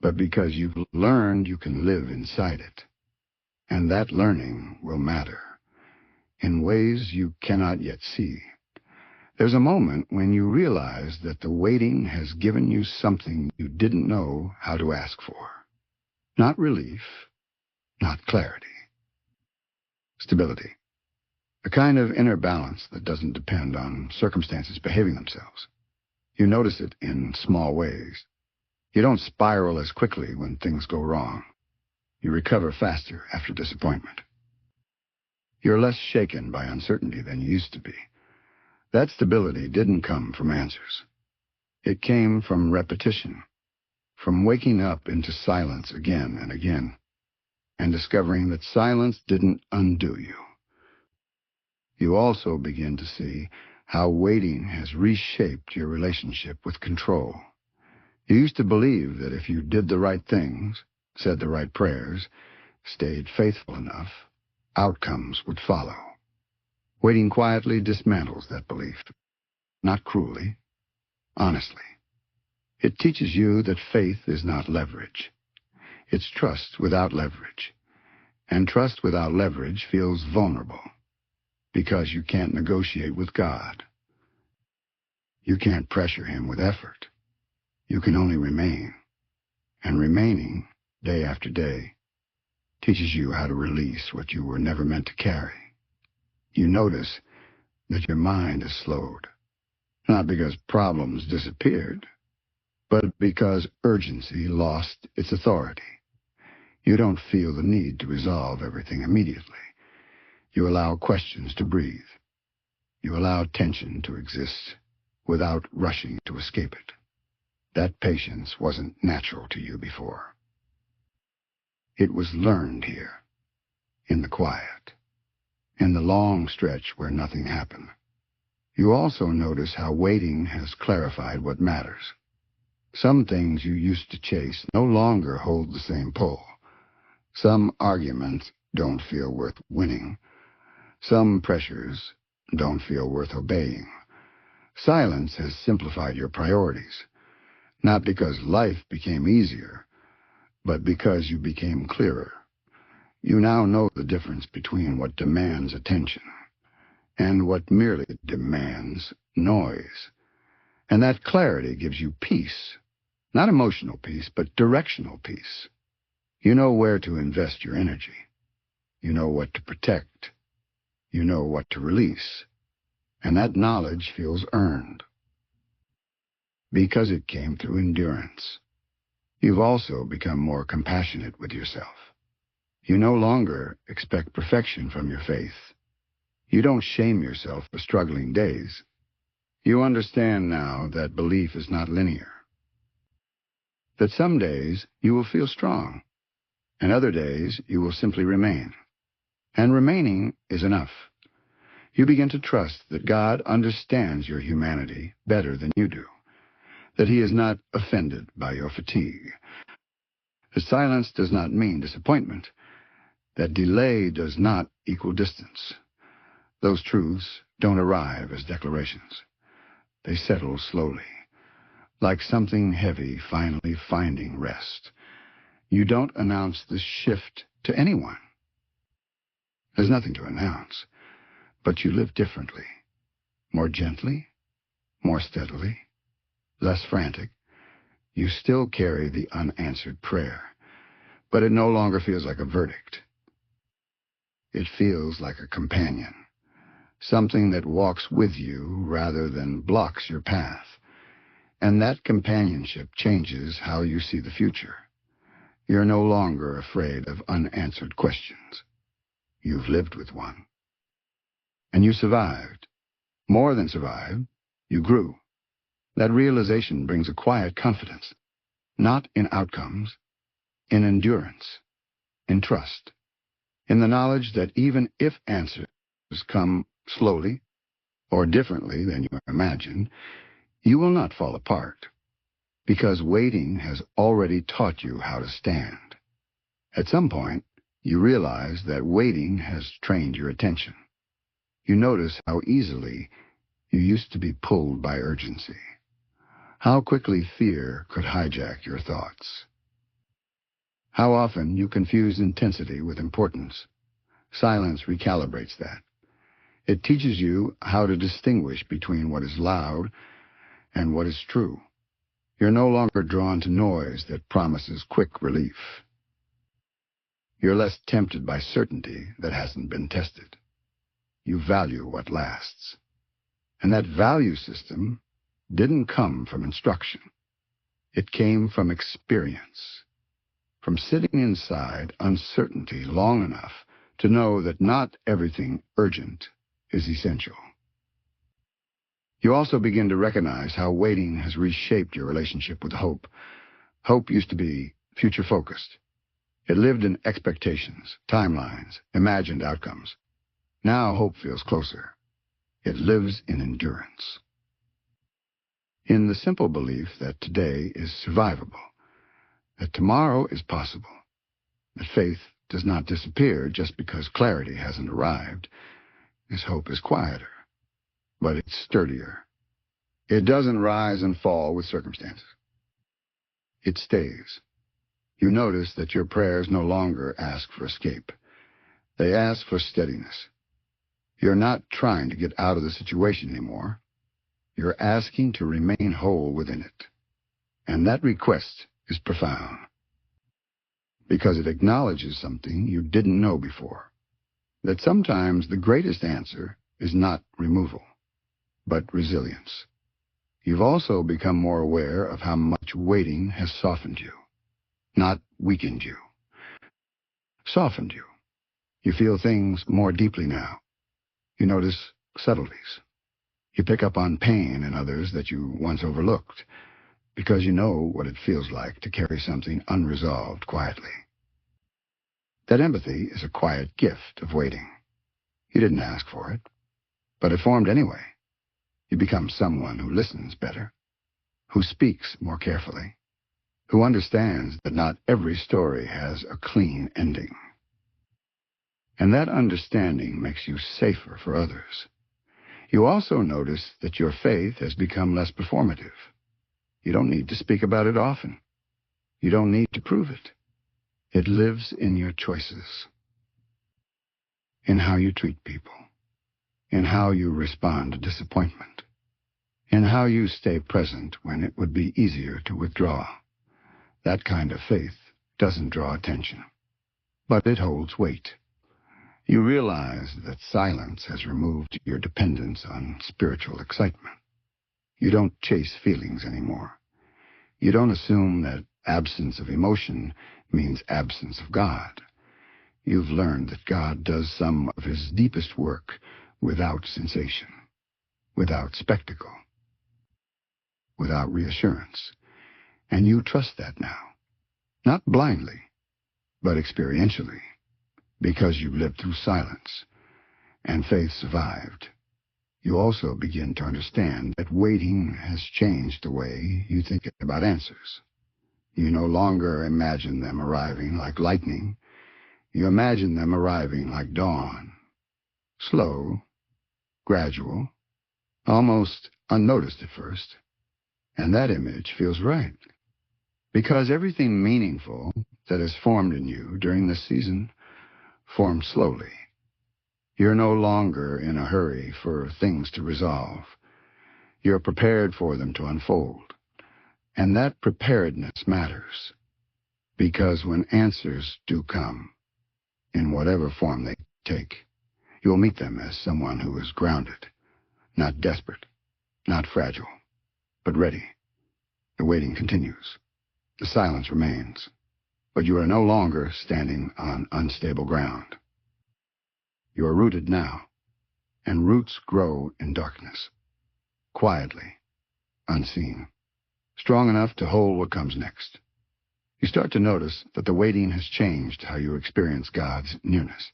but because you've learned you can live inside it. And that learning will matter in ways you cannot yet see. There's a moment when you realize that the waiting has given you something you didn't know how to ask for. Not relief, not clarity. Stability. A kind of inner balance that doesn't depend on circumstances behaving themselves. You notice it in small ways. You don't spiral as quickly when things go wrong. You recover faster after disappointment. You're less shaken by uncertainty than you used to be. That stability didn't come from answers. It came from repetition, from waking up into silence again and again, and discovering that silence didn't undo you. You also begin to see how waiting has reshaped your relationship with control. You used to believe that if you did the right things, said the right prayers, stayed faithful enough, outcomes would follow. Waiting quietly dismantles that belief, not cruelly, honestly. It teaches you that faith is not leverage. It's trust without leverage. And trust without leverage feels vulnerable, because you can't negotiate with God. You can't pressure him with effort. You can only remain. And remaining, day after day, teaches you how to release what you were never meant to carry. You notice that your mind is slowed, not because problems disappeared, but because urgency lost its authority. You don't feel the need to resolve everything immediately. You allow questions to breathe. You allow tension to exist without rushing to escape it. That patience wasn't natural to you before. It was learned here, in the quiet, in the long stretch where nothing happened. You also notice how waiting has clarified what matters. Some things you used to chase no longer hold the same pull. Some arguments don't feel worth winning. Some pressures don't feel worth obeying. Silence has simplified your priorities, not because life became easier, but because you became clearer. You now know the difference between what demands attention and what merely demands noise. And that clarity gives you peace. Not emotional peace, but directional peace. You know where to invest your energy. You know what to protect. You know what to release. And that knowledge feels earned. Because it came through endurance. You've also become more compassionate with yourself. You no longer expect perfection from your faith. You don't shame yourself for struggling days. You understand now that belief is not linear. That some days you will feel strong, and other days you will simply remain. And remaining is enough. You begin to trust that God understands your humanity better than you do, that He is not offended by your fatigue. That silence does not mean disappointment, that delay does not equal distance. Those truths don't arrive as declarations. They settle slowly, like something heavy finally finding rest. You don't announce this shift to anyone. There's nothing to announce, but you live differently, more gently, more steadily, less frantic. You still carry the unanswered prayer, but it no longer feels like a verdict. It feels like a companion, something that walks with you rather than blocks your path. And that companionship changes how you see the future. You're no longer afraid of unanswered questions. You've lived with one. And you survived. More than survived, you grew. That realization brings a quiet confidence, not in outcomes, in endurance, in trust, in the knowledge that even if answers come slowly or differently than you imagined, you will not fall apart, because waiting has already taught you how to stand. At some point, you realize that waiting has trained your attention. You notice how easily you used to be pulled by urgency, how quickly fear could hijack your thoughts, how often you confuse intensity with importance. Silence recalibrates that. It teaches you how to distinguish between what is loud and what is true. You're no longer drawn to noise that promises quick relief. You're less tempted by certainty that hasn't been tested. You value what lasts. And that value system didn't come from instruction. It came from experience, from sitting inside uncertainty long enough to know that not everything urgent is essential. You also begin to recognize how waiting has reshaped your relationship with hope. Hope used to be future-focused. It lived in expectations, timelines, imagined outcomes. Now hope feels closer. It lives in endurance. In the simple belief that today is survivable, that tomorrow is possible, that faith does not disappear just because clarity hasn't arrived. This hope is quieter, but it's sturdier. It doesn't rise and fall with circumstances. It stays. You notice that your prayers no longer ask for escape. They ask for steadiness. You're not trying to get out of the situation anymore. You're asking to remain whole within it. And that request is profound, because it acknowledges something you didn't know before, that sometimes the greatest answer is not removal, but resilience. You've also become more aware of how much waiting has softened you, not weakened you. Softened you. You feel things more deeply now. You notice subtleties. You pick up on pain in others that you once overlooked, because you know what it feels like to carry something unresolved quietly. That empathy is a quiet gift of waiting. You didn't ask for it, but it formed anyway. You become someone who listens better, who speaks more carefully, who understands that not every story has a clean ending. And that understanding makes you safer for others. You also notice that your faith has become less performative. You don't need to speak about it often. You don't need to prove it. It lives in your choices, in how you treat people, in how you respond to disappointment, in how you stay present when it would be easier to withdraw. That kind of faith doesn't draw attention, but it holds weight. You realize that silence has removed your dependence on spiritual excitement. You don't chase feelings anymore. You don't assume that absence of emotion means absence of God. You've learned that God does some of his deepest work without sensation, without spectacle, without reassurance. And you trust that now. Not blindly, but experientially, because you've lived through silence, and faith survived. You also begin to understand that waiting has changed the way you think about answers. You no longer imagine them arriving like lightning. You imagine them arriving like dawn. Slow, gradual, almost unnoticed at first. And that image feels right. Because everything meaningful that has formed in you during this season formed slowly. You're no longer in a hurry for things to resolve. You're prepared for them to unfold. And that preparedness matters. Because when answers do come, in whatever form they take, you'll meet them as someone who is grounded, not desperate, not fragile, but ready. The waiting continues. The silence remains. But you are no longer standing on unstable ground. You are rooted now, and roots grow in darkness, quietly, unseen, strong enough to hold what comes next. You start to notice that the waiting has changed how you experience God's nearness.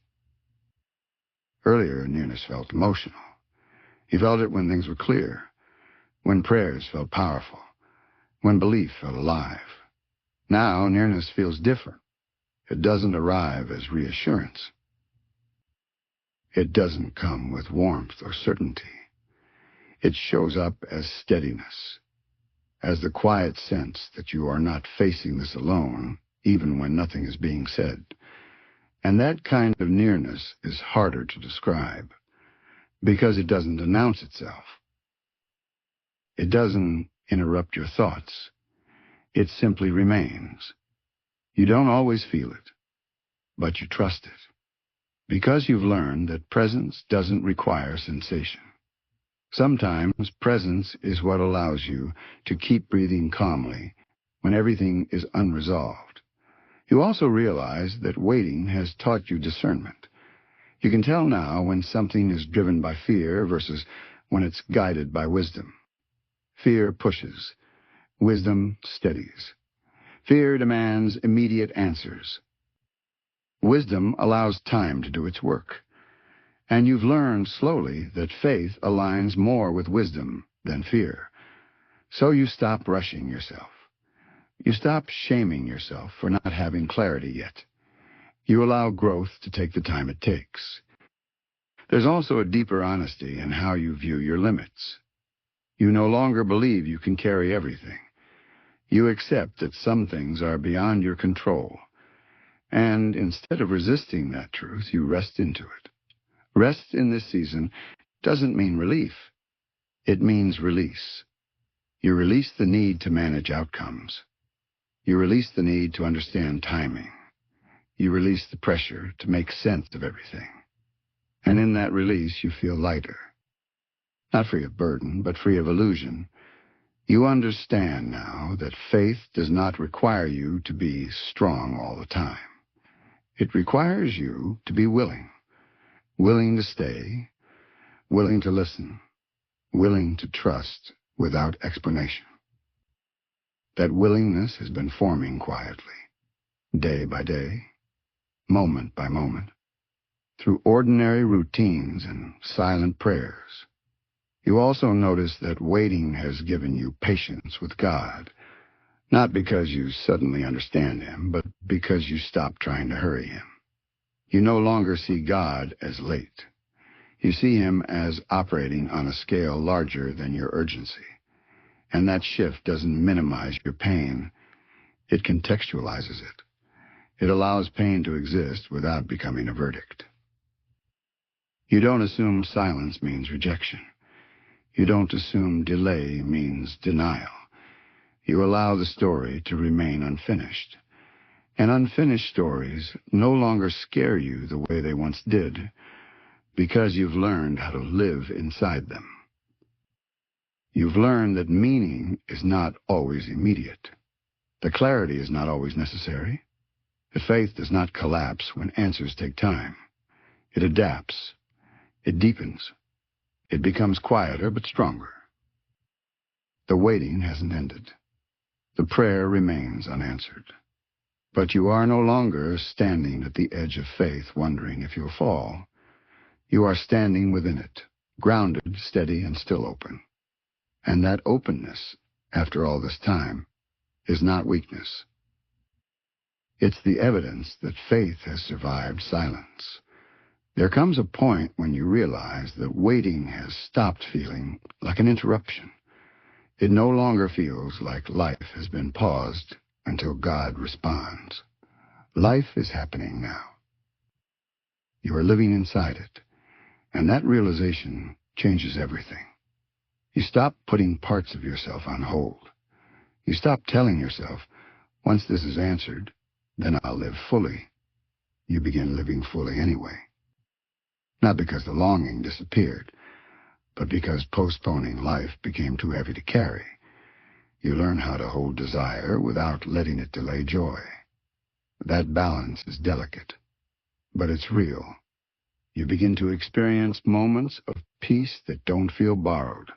Earlier, nearness felt emotional. You felt it when things were clear, when prayers felt powerful, when belief felt alive. Now, nearness feels different. It doesn't arrive as reassurance. It doesn't come with warmth or certainty. It shows up as steadiness, as the quiet sense that you are not facing this alone, even when nothing is being said. And that kind of nearness is harder to describe, because it doesn't announce itself. It doesn't interrupt your thoughts. It simply remains. You don't always feel it, but you trust it, because you've learned that presence doesn't require sensation. Sometimes presence is what allows you to keep breathing calmly when everything is unresolved. You also realize that waiting has taught you discernment. You can tell now when something is driven by fear versus when it's guided by wisdom. Fear pushes. Wisdom steadies. Fear demands immediate answers. Wisdom allows time to do its work. And you've learned slowly that faith aligns more with wisdom than fear. So you stop rushing yourself. You stop shaming yourself for not having clarity yet. You allow growth to take the time it takes. There's also a deeper honesty in how you view your limits. You no longer believe you can carry everything. You accept that some things are beyond your control. And instead of resisting that truth, you rest into it. Rest in this season doesn't mean relief. It means release. You release the need to manage outcomes. You release the need to understand timing. You release the pressure to make sense of everything. And in that release, you feel lighter. Not free of burden, but free of illusion. You understand now that faith does not require you to be strong all the time. It requires you to be willing. Willing to stay, willing to listen, willing to trust without explanation. That willingness has been forming quietly, day by day, moment by moment, through ordinary routines and silent prayers. You also notice that waiting has given you patience with God, not because you suddenly understand him, but because you stop trying to hurry him. You no longer see God as late. You see him as operating on a scale larger than your urgency. And that shift doesn't minimize your pain. It contextualizes it. It allows pain to exist without becoming a verdict. You don't assume silence means rejection. You don't assume delay means denial. You allow the story to remain unfinished. And unfinished stories no longer scare you the way they once did, because you've learned how to live inside them. You've learned that meaning is not always immediate. The clarity is not always necessary. The faith does not collapse when answers take time. It adapts. It deepens. It becomes quieter but stronger. The waiting hasn't ended. The prayer remains unanswered. But you are no longer standing at the edge of faith wondering if you'll fall. You are standing within it, grounded, steady, and still open. And that openness, after all this time, is not weakness. It's the evidence that faith has survived silence. There comes a point when you realize that waiting has stopped feeling like an interruption. It no longer feels like life has been paused until God responds. Life is happening now. You are living inside it, and that realization changes everything. You stop putting parts of yourself on hold. You stop telling yourself, once this is answered, then I'll live fully. You begin living fully anyway. Not because the longing disappeared, but because postponing life became too heavy to carry. You learn how to hold desire without letting it delay joy. That balance is delicate, but it's real. You begin to experience moments of peace that don't feel borrowed.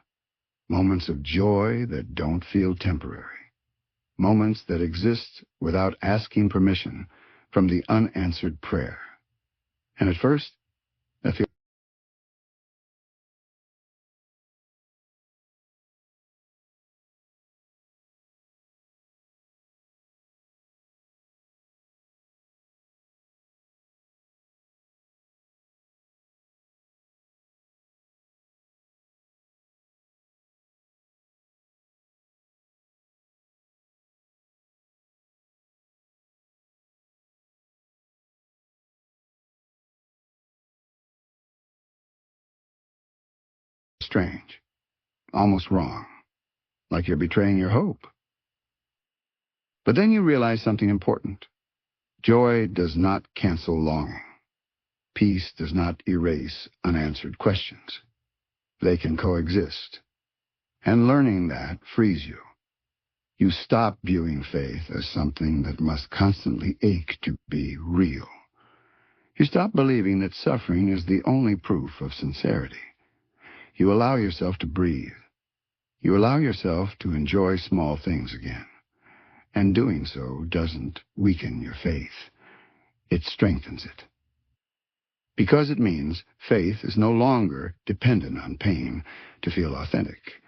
Moments of joy that don't feel temporary. Moments that exist without asking permission from the unanswered prayer. And at first, that feels strange, almost wrong, like you're betraying your hope. But then you realize something important. Joy does not cancel longing. Peace does not erase unanswered questions. They can coexist. And learning that frees you. You stop viewing faith as something that must constantly ache to be real. You stop believing that suffering is the only proof of sincerity. You allow yourself to breathe. You allow yourself to enjoy small things again. And doing so doesn't weaken your faith. It strengthens it. Because it means faith is no longer dependent on pain to feel authentic.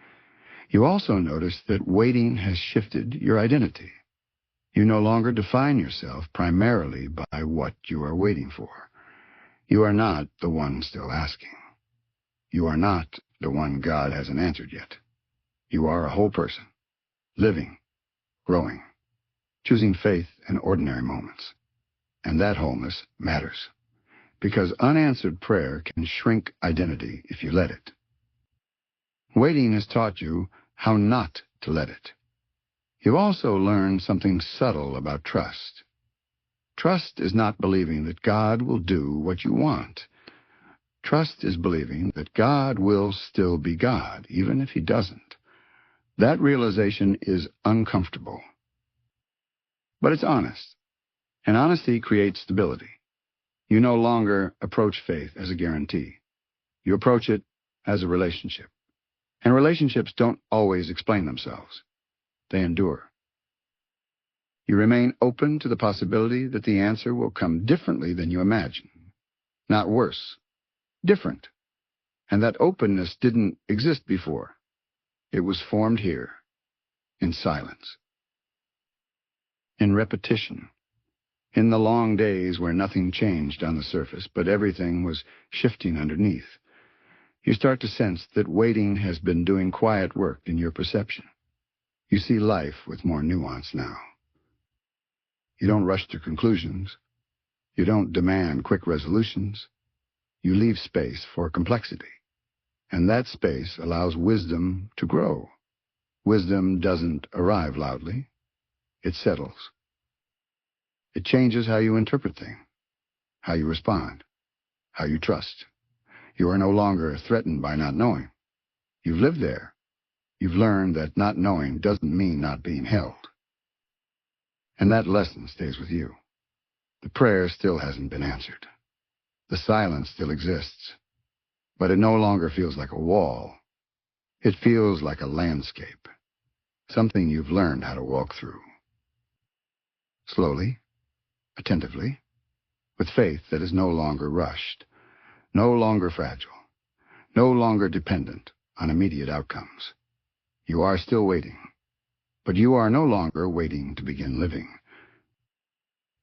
You also notice that waiting has shifted your identity. You no longer define yourself primarily by what you are waiting for. You are not the one still asking. You are not the one God hasn't answered yet. You are a whole person, living, growing, choosing faith in ordinary moments. And that wholeness matters, because unanswered prayer can shrink identity if you let it. Waiting has taught you how not to let it. You've also learned something subtle about trust. Trust is not believing that God will do what you want. Trust is believing that God will still be God, even if he doesn't. That realization is uncomfortable. But it's honest, and honesty creates stability. You no longer approach faith as a guarantee. You approach it as a relationship. And relationships don't always explain themselves. They endure. You remain open to the possibility that the answer will come differently than you imagine. Not worse. Different. And that openness didn't exist before. It was formed here, in silence, in repetition, in the long days where nothing changed on the surface, but everything was shifting underneath. You start to sense that waiting has been doing quiet work in your perception. You see life with more nuance now. You don't rush to conclusions. You don't demand quick resolutions. You leave space for complexity. And that space allows wisdom to grow. Wisdom doesn't arrive loudly. It settles. It changes how you interpret things, how you respond, how you trust. You are no longer threatened by not knowing. You've lived there. You've learned that not knowing doesn't mean not being held. And that lesson stays with you. The prayer still hasn't been answered. The silence still exists. But it no longer feels like a wall. It feels like a landscape. Something you've learned how to walk through. Slowly, attentively, with faith that is no longer rushed, no longer fragile, no longer dependent on immediate outcomes. You are still waiting, but you are no longer waiting to begin living.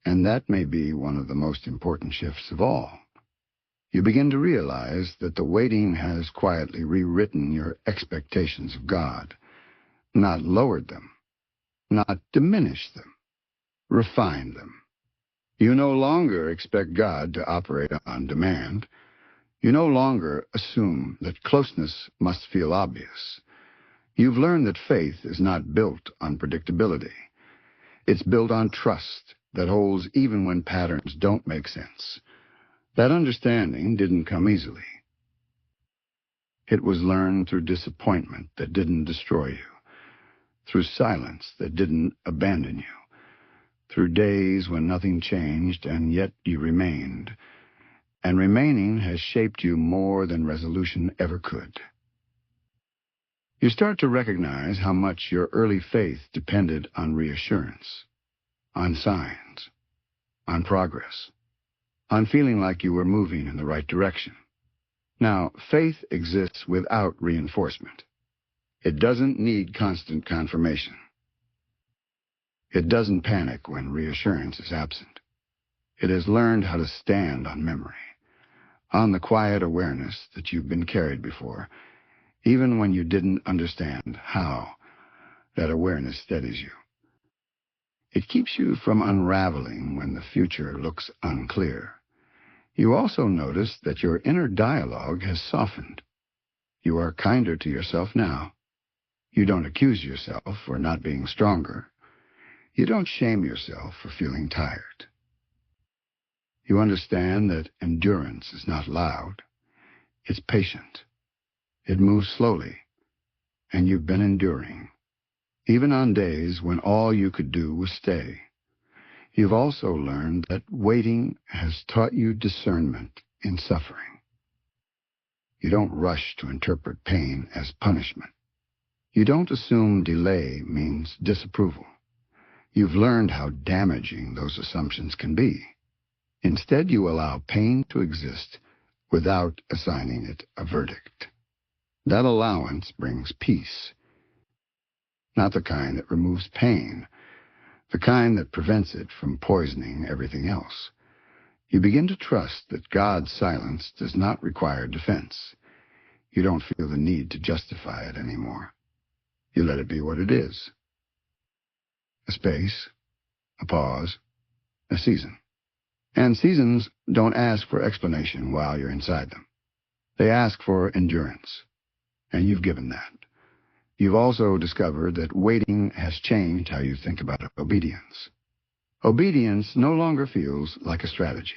And that may be one of the most important shifts of all. You begin to realize that the waiting has quietly rewritten your expectations of God, not lowered them, not diminished them, refined them. You no longer expect God to operate on demand. You no longer assume that closeness must feel obvious. You've learned that faith is not built on predictability. It's built on trust that holds even when patterns don't make sense. That understanding didn't come easily. It was learned through disappointment that didn't destroy you, through silence that didn't abandon you, through days when nothing changed and yet you remained. And remaining has shaped you more than resolution ever could. You start to recognize how much your early faith depended on reassurance, on signs, on progress, on feeling like you were moving in the right direction. Now, faith exists without reinforcement. It doesn't need constant confirmation. It doesn't panic when reassurance is absent. It has learned how to stand on memory, on the quiet awareness that you've been carried before, even when you didn't understand how. That awareness steadies you. It keeps you from unraveling when the future looks unclear. You also notice that your inner dialogue has softened. You are kinder to yourself now. You don't accuse yourself for not being stronger. You don't shame yourself for feeling tired. You understand that endurance is not loud. It's patient. It moves slowly, and you've been enduring, even on days when all you could do was stay. You've also learned that waiting has taught you discernment in suffering. You don't rush to interpret pain as punishment. You don't assume delay means disapproval. You've learned how damaging those assumptions can be. Instead, you allow pain to exist without assigning it a verdict. That allowance brings peace. Not the kind that removes pain, the kind that prevents it from poisoning everything else. You begin to trust that God's silence does not require defense. You don't feel the need to justify it anymore. You let it be what it is. A space, a pause, a season. And seasons don't ask for explanation while you're inside them. They ask for endurance. And you've given that. You've also discovered that waiting has changed how you think about obedience. Obedience no longer feels like a strategy.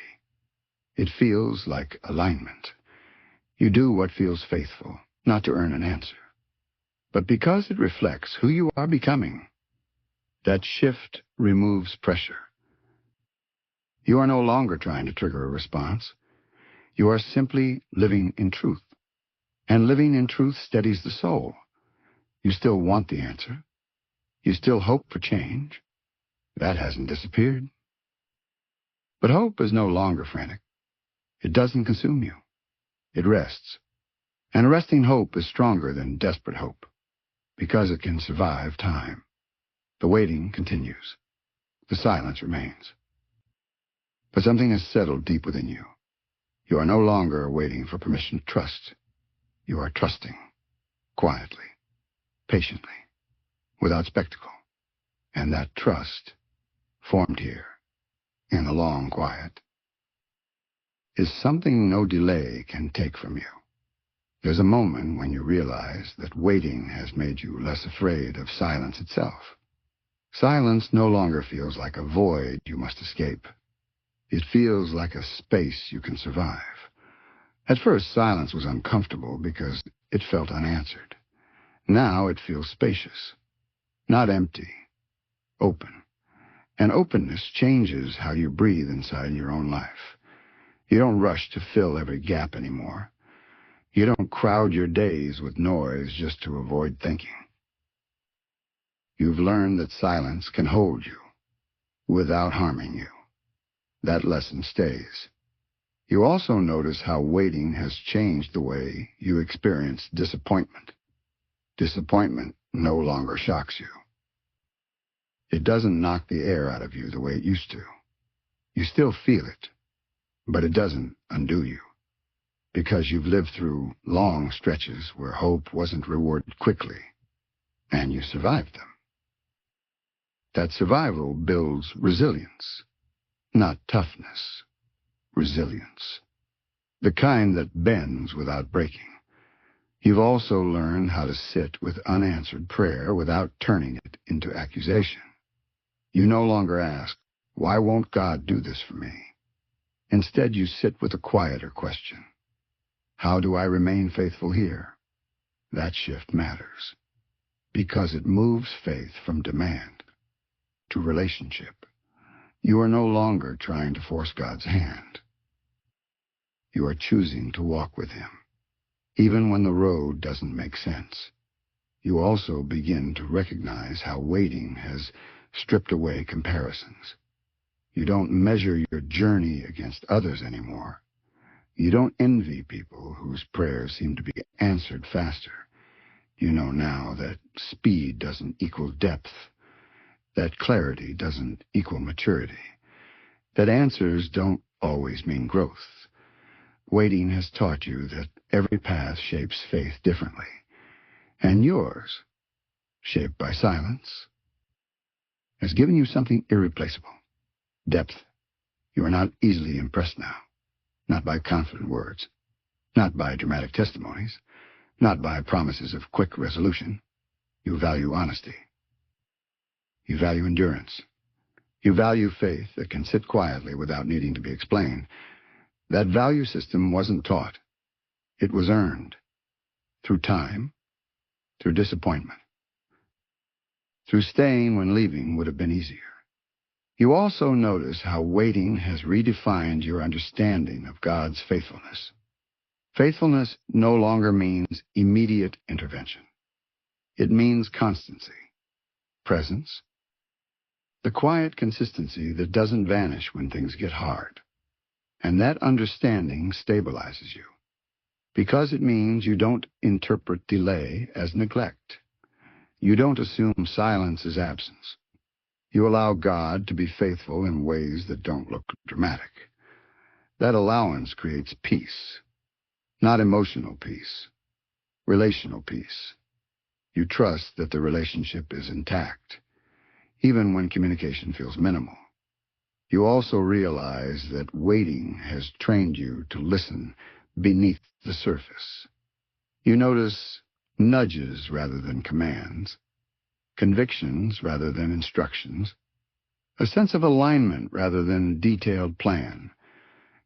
It feels like alignment. You do what feels faithful, not to earn an answer, but because it reflects who you are becoming. That shift removes pressure. You are no longer trying to trigger a response. You are simply living in truth. And living in truth steadies the soul. You still want the answer. You still hope for change. That hasn't disappeared. But hope is no longer frantic. It doesn't consume you. It rests. And resting hope is stronger than desperate hope, because it can survive time. The waiting continues. The silence remains. But something has settled deep within you. You are no longer waiting for permission to trust. You are trusting, quietly, patiently, without spectacle. And that trust, formed here, in the long quiet, is something no delay can take from you. There's a moment when you realize that waiting has made you less afraid of silence itself. Silence no longer feels like a void you must escape. It feels like a space you can survive. At first, silence was uncomfortable because it felt unanswered. Now it feels spacious, not empty, open. And openness changes how you breathe inside your own life. You don't rush to fill every gap anymore. You don't crowd your days with noise just to avoid thinking. You've learned that silence can hold you without harming you. That lesson stays. You also notice how waiting has changed the way you experience disappointment. Disappointment no longer shocks you. It doesn't knock the air out of you the way it used to. You still feel it, but it doesn't undo you, because you've lived through long stretches where hope wasn't rewarded quickly, and you survived them. That survival builds resilience, not toughness, resilience, the kind that bends without breaking. You've also learned how to sit with unanswered prayer without turning it into accusation. You no longer ask, "Why won't God do this for me?" Instead, you sit with a quieter question. How do I remain faithful here? That shift matters, because it moves faith from demand to relationship. You are no longer trying to force God's hand. You are choosing to walk with Him, even when the road doesn't make sense. You also begin to recognize how waiting has stripped away comparisons. You don't measure your journey against others anymore. You don't envy people whose prayers seem to be answered faster. You know now that speed doesn't equal depth, that clarity doesn't equal maturity, that answers don't always mean growth. Waiting has taught you that every path shapes faith differently, and yours, shaped by silence, has given you something irreplaceable: depth. You are not easily impressed now, not by confident words, not by dramatic testimonies, not by promises of quick resolution. You value honesty. You value endurance. You value faith that can sit quietly without needing to be explained. That value system wasn't taught. It was earned through time, through disappointment, through staying when leaving would have been easier. You also notice how waiting has redefined your understanding of God's faithfulness. Faithfulness no longer means immediate intervention. It means constancy, presence, the quiet consistency that doesn't vanish when things get hard. And that understanding stabilizes you, because it means you don't interpret delay as neglect. You don't assume silence as absence. You allow God to be faithful in ways that don't look dramatic. That allowance creates peace, not emotional peace, relational peace. You trust that the relationship is intact, even when communication feels minimal. You also realize that waiting has trained you to listen beneath the surface. You notice nudges rather than commands, convictions rather than instructions, a sense of alignment rather than detailed plan.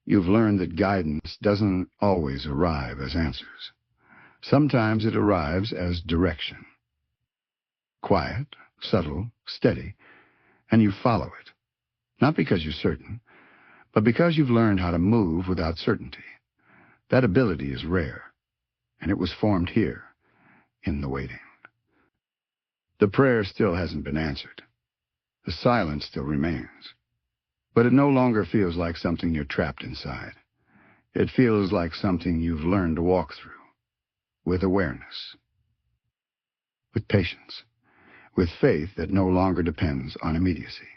You've learned that guidance doesn't always arrive as answers. Sometimes it arrives as direction. Quiet, subtle, steady, and you follow it. Not because you're certain, but because you've learned how to move without certainty. That ability is rare, and it was formed here, in the waiting. The prayer still hasn't been answered. The silence still remains. But it no longer feels like something you're trapped inside. It feels like something you've learned to walk through, with awareness, with patience, with faith that no longer depends on immediacy.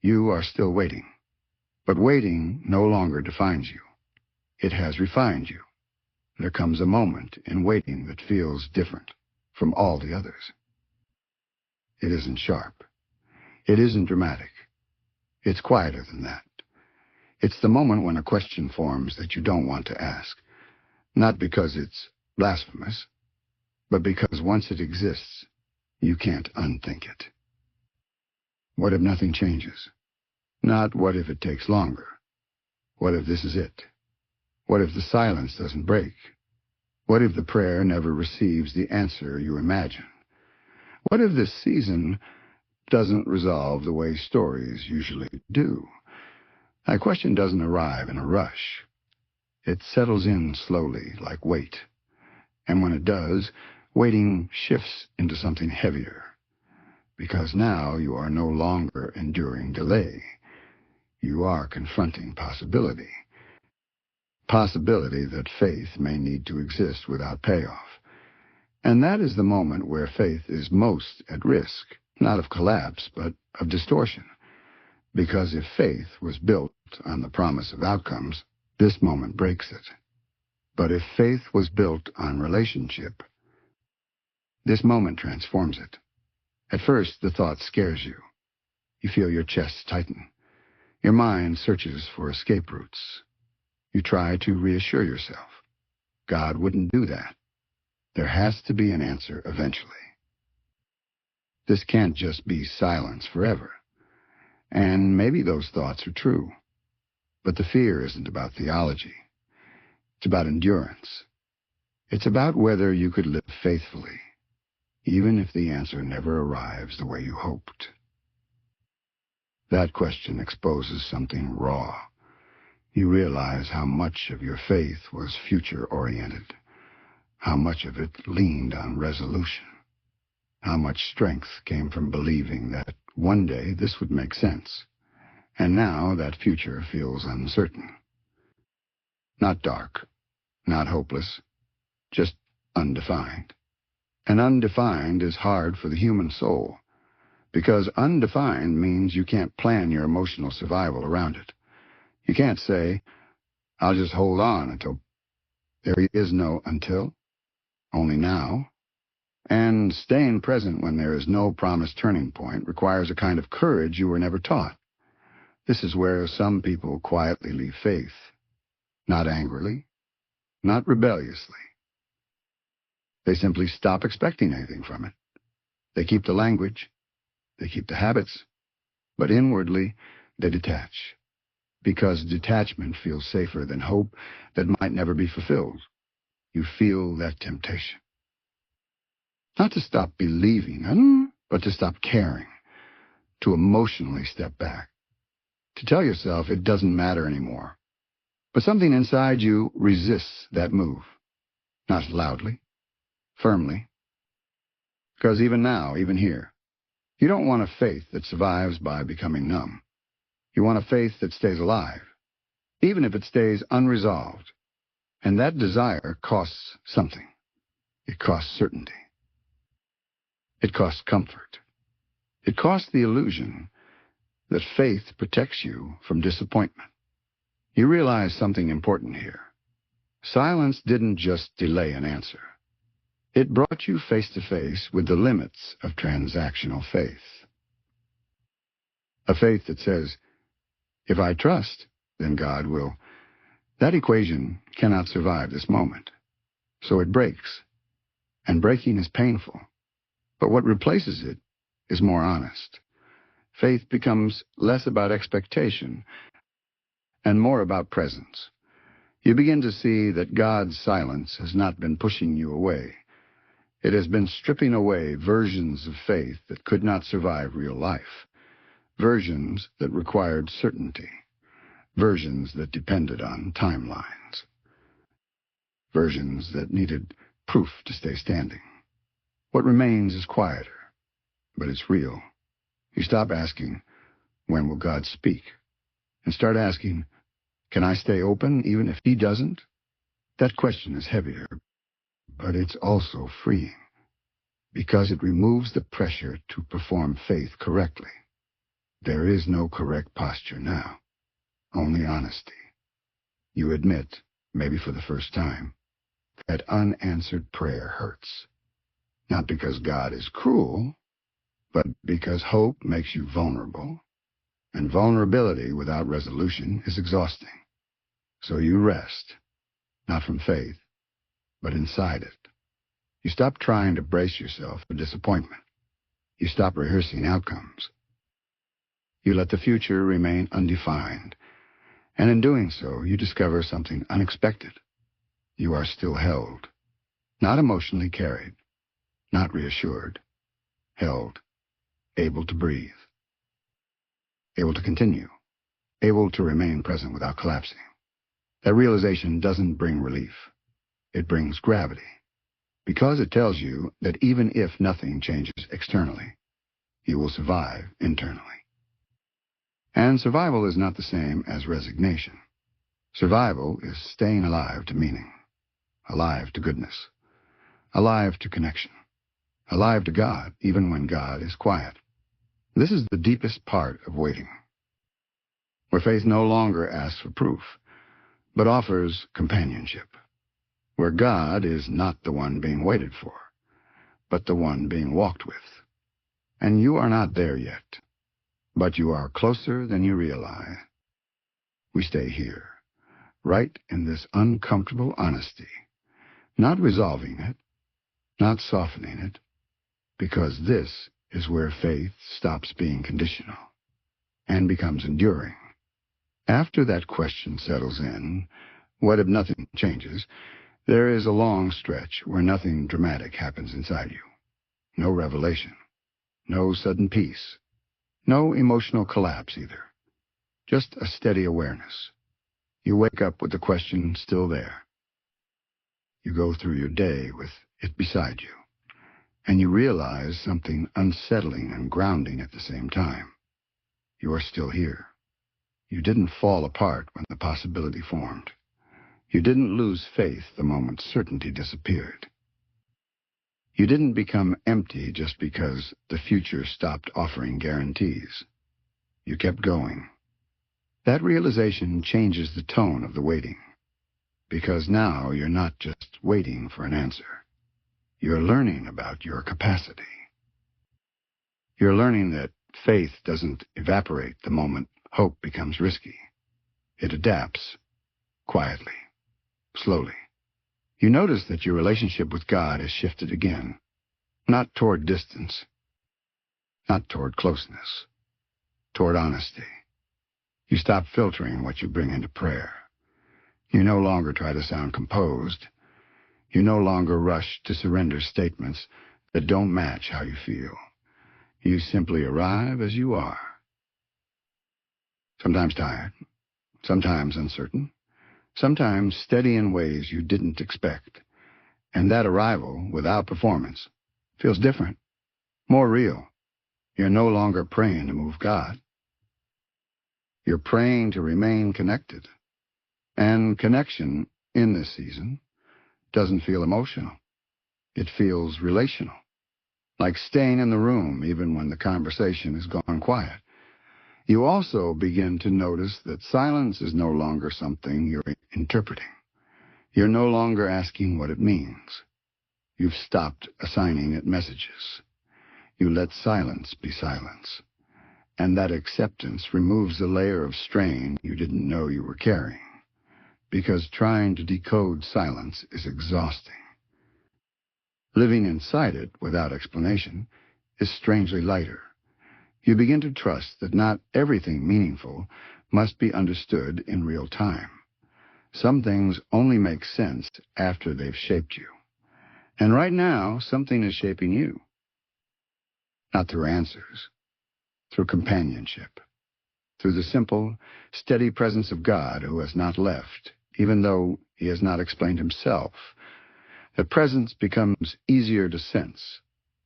You are still waiting, but waiting no longer defines you. It has refined you. There comes a moment in waiting that feels different from all the others. It isn't sharp. It isn't dramatic. It's quieter than that. It's the moment when a question forms that you don't want to ask, not because it's blasphemous, but because once it exists, you can't unthink it. What if nothing changes? Not what if it takes longer. What if this is it? What if the silence doesn't break? What if the prayer never receives the answer you imagine? What if this season doesn't resolve the way stories usually do? That question doesn't arrive in a rush. It settles in slowly, like weight. And when it does, waiting shifts into something heavier. Because now you are no longer enduring delay. You are confronting possibility. Possibility that faith may need to exist without payoff. And that is the moment where faith is most at risk, not of collapse, but of distortion. Because if faith was built on the promise of outcomes, this moment breaks it. But if faith was built on relationship, this moment transforms it. At first, the thought scares you. You feel your chest tighten. Your mind searches for escape routes. You try to reassure yourself. God wouldn't do that. There has to be an answer eventually. This can't just be silence forever. And maybe those thoughts are true. But the fear isn't about theology. It's about endurance. It's about whether you could live faithfully, even if the answer never arrives the way you hoped. That question exposes something raw. You realize how much of your faith was future-oriented, how much of it leaned on resolution, how much strength came from believing that one day this would make sense, and now that future feels uncertain. Not dark, not hopeless, just undefined. And undefined is hard for the human soul, because undefined means you can't plan your emotional survival around it. You can't say, I'll just hold on until. There is no until, only now. And staying present when there is no promised turning point requires a kind of courage you were never taught. This is where some people quietly leave faith, not angrily, not rebelliously. They simply stop expecting anything from it. They keep the language, they keep the habits, but inwardly they detach. Because detachment feels safer than hope that might never be fulfilled. You feel that temptation. Not to stop believing, but to stop caring. To emotionally step back. To tell yourself it doesn't matter anymore. But something inside you resists that move. Not loudly, firmly. Because even now, even here, you don't want a faith that survives by becoming numb. You want a faith that stays alive, even if it stays unresolved. And that desire costs something. It costs certainty. It costs comfort. It costs the illusion that faith protects you from disappointment. You realize something important here. Silence didn't just delay an answer. It brought you face to face with the limits of transactional faith. A faith that says, if I trust, then God will. That equation cannot survive this moment. So it breaks. And breaking is painful. But what replaces it is more honest. Faith becomes less about expectation and more about presence. You begin to see that God's silence has not been pushing you away. It has been stripping away versions of faith that could not survive real life. Versions that required certainty. Versions that depended on timelines. Versions that needed proof to stay standing. What remains is quieter, but it's real. You stop asking, when will God speak? And start asking, can I stay open even if He doesn't? That question is heavier, but it's also freeing, because it removes the pressure to perform faith correctly. There is no correct posture now, only honesty. You admit, maybe for the first time, that unanswered prayer hurts. Not because God is cruel, but because hope makes you vulnerable, and vulnerability without resolution is exhausting. So you rest, not from faith, but inside it. You stop trying to brace yourself for disappointment. You stop rehearsing outcomes. You let the future remain undefined, and in doing so, you discover something unexpected. You are still held, not emotionally carried, not reassured, held, able to breathe, able to continue, able to remain present without collapsing. That realization doesn't bring relief. It brings gravity, because it tells you that even if nothing changes externally, you will survive internally. And survival is not the same as resignation. Survival is staying alive to meaning, alive to goodness, alive to connection, alive to God even when God is quiet. This is the deepest part of waiting, where faith no longer asks for proof, but offers companionship, where God is not the one being waited for, but the one being walked with. And you are not there yet, but you are closer than you realize. We stay here, right in this uncomfortable honesty, not resolving it, not softening it, because this is where faith stops being conditional and becomes enduring. After that question settles in, what if nothing changes, there is a long stretch where nothing dramatic happens inside you. No revelation, no sudden peace, no emotional collapse either. Just a steady awareness. You wake up with the question still there. You go through your day with it beside you, and you realize something unsettling and grounding at the same time. You are still here. You didn't fall apart when the possibility formed. You didn't lose faith the moment certainty disappeared. You didn't become empty just because the future stopped offering guarantees. You kept going. That realization changes the tone of the waiting, because now you're not just waiting for an answer. You're learning about your capacity. You're learning that faith doesn't evaporate the moment hope becomes risky. It adapts, quietly, slowly. You notice that your relationship with God has shifted again, not toward distance, not toward closeness, toward honesty. You stop filtering what you bring into prayer. You no longer try to sound composed. You no longer rush to surrender statements that don't match how you feel. You simply arrive as you are. Sometimes tired, sometimes uncertain, sometimes steady in ways you didn't expect. And that arrival, without performance, feels different, more real. You're no longer praying to move God. You're praying to remain connected. And connection, in this season, doesn't feel emotional. It feels relational, like staying in the room even when the conversation has gone quiet. You also begin to notice that silence is no longer something you're interpreting. You're no longer asking what it means. You've stopped assigning it messages. You let silence be silence. And that acceptance removes a layer of strain you didn't know you were carrying, because trying to decode silence is exhausting. Living inside it without explanation is strangely lighter. You begin to trust that not everything meaningful must be understood in real time. Some things only make sense after they've shaped you. And right now, something is shaping you. Not through answers, through companionship, through the simple, steady presence of God who has not left, even though he has not explained himself. The presence becomes easier to sense,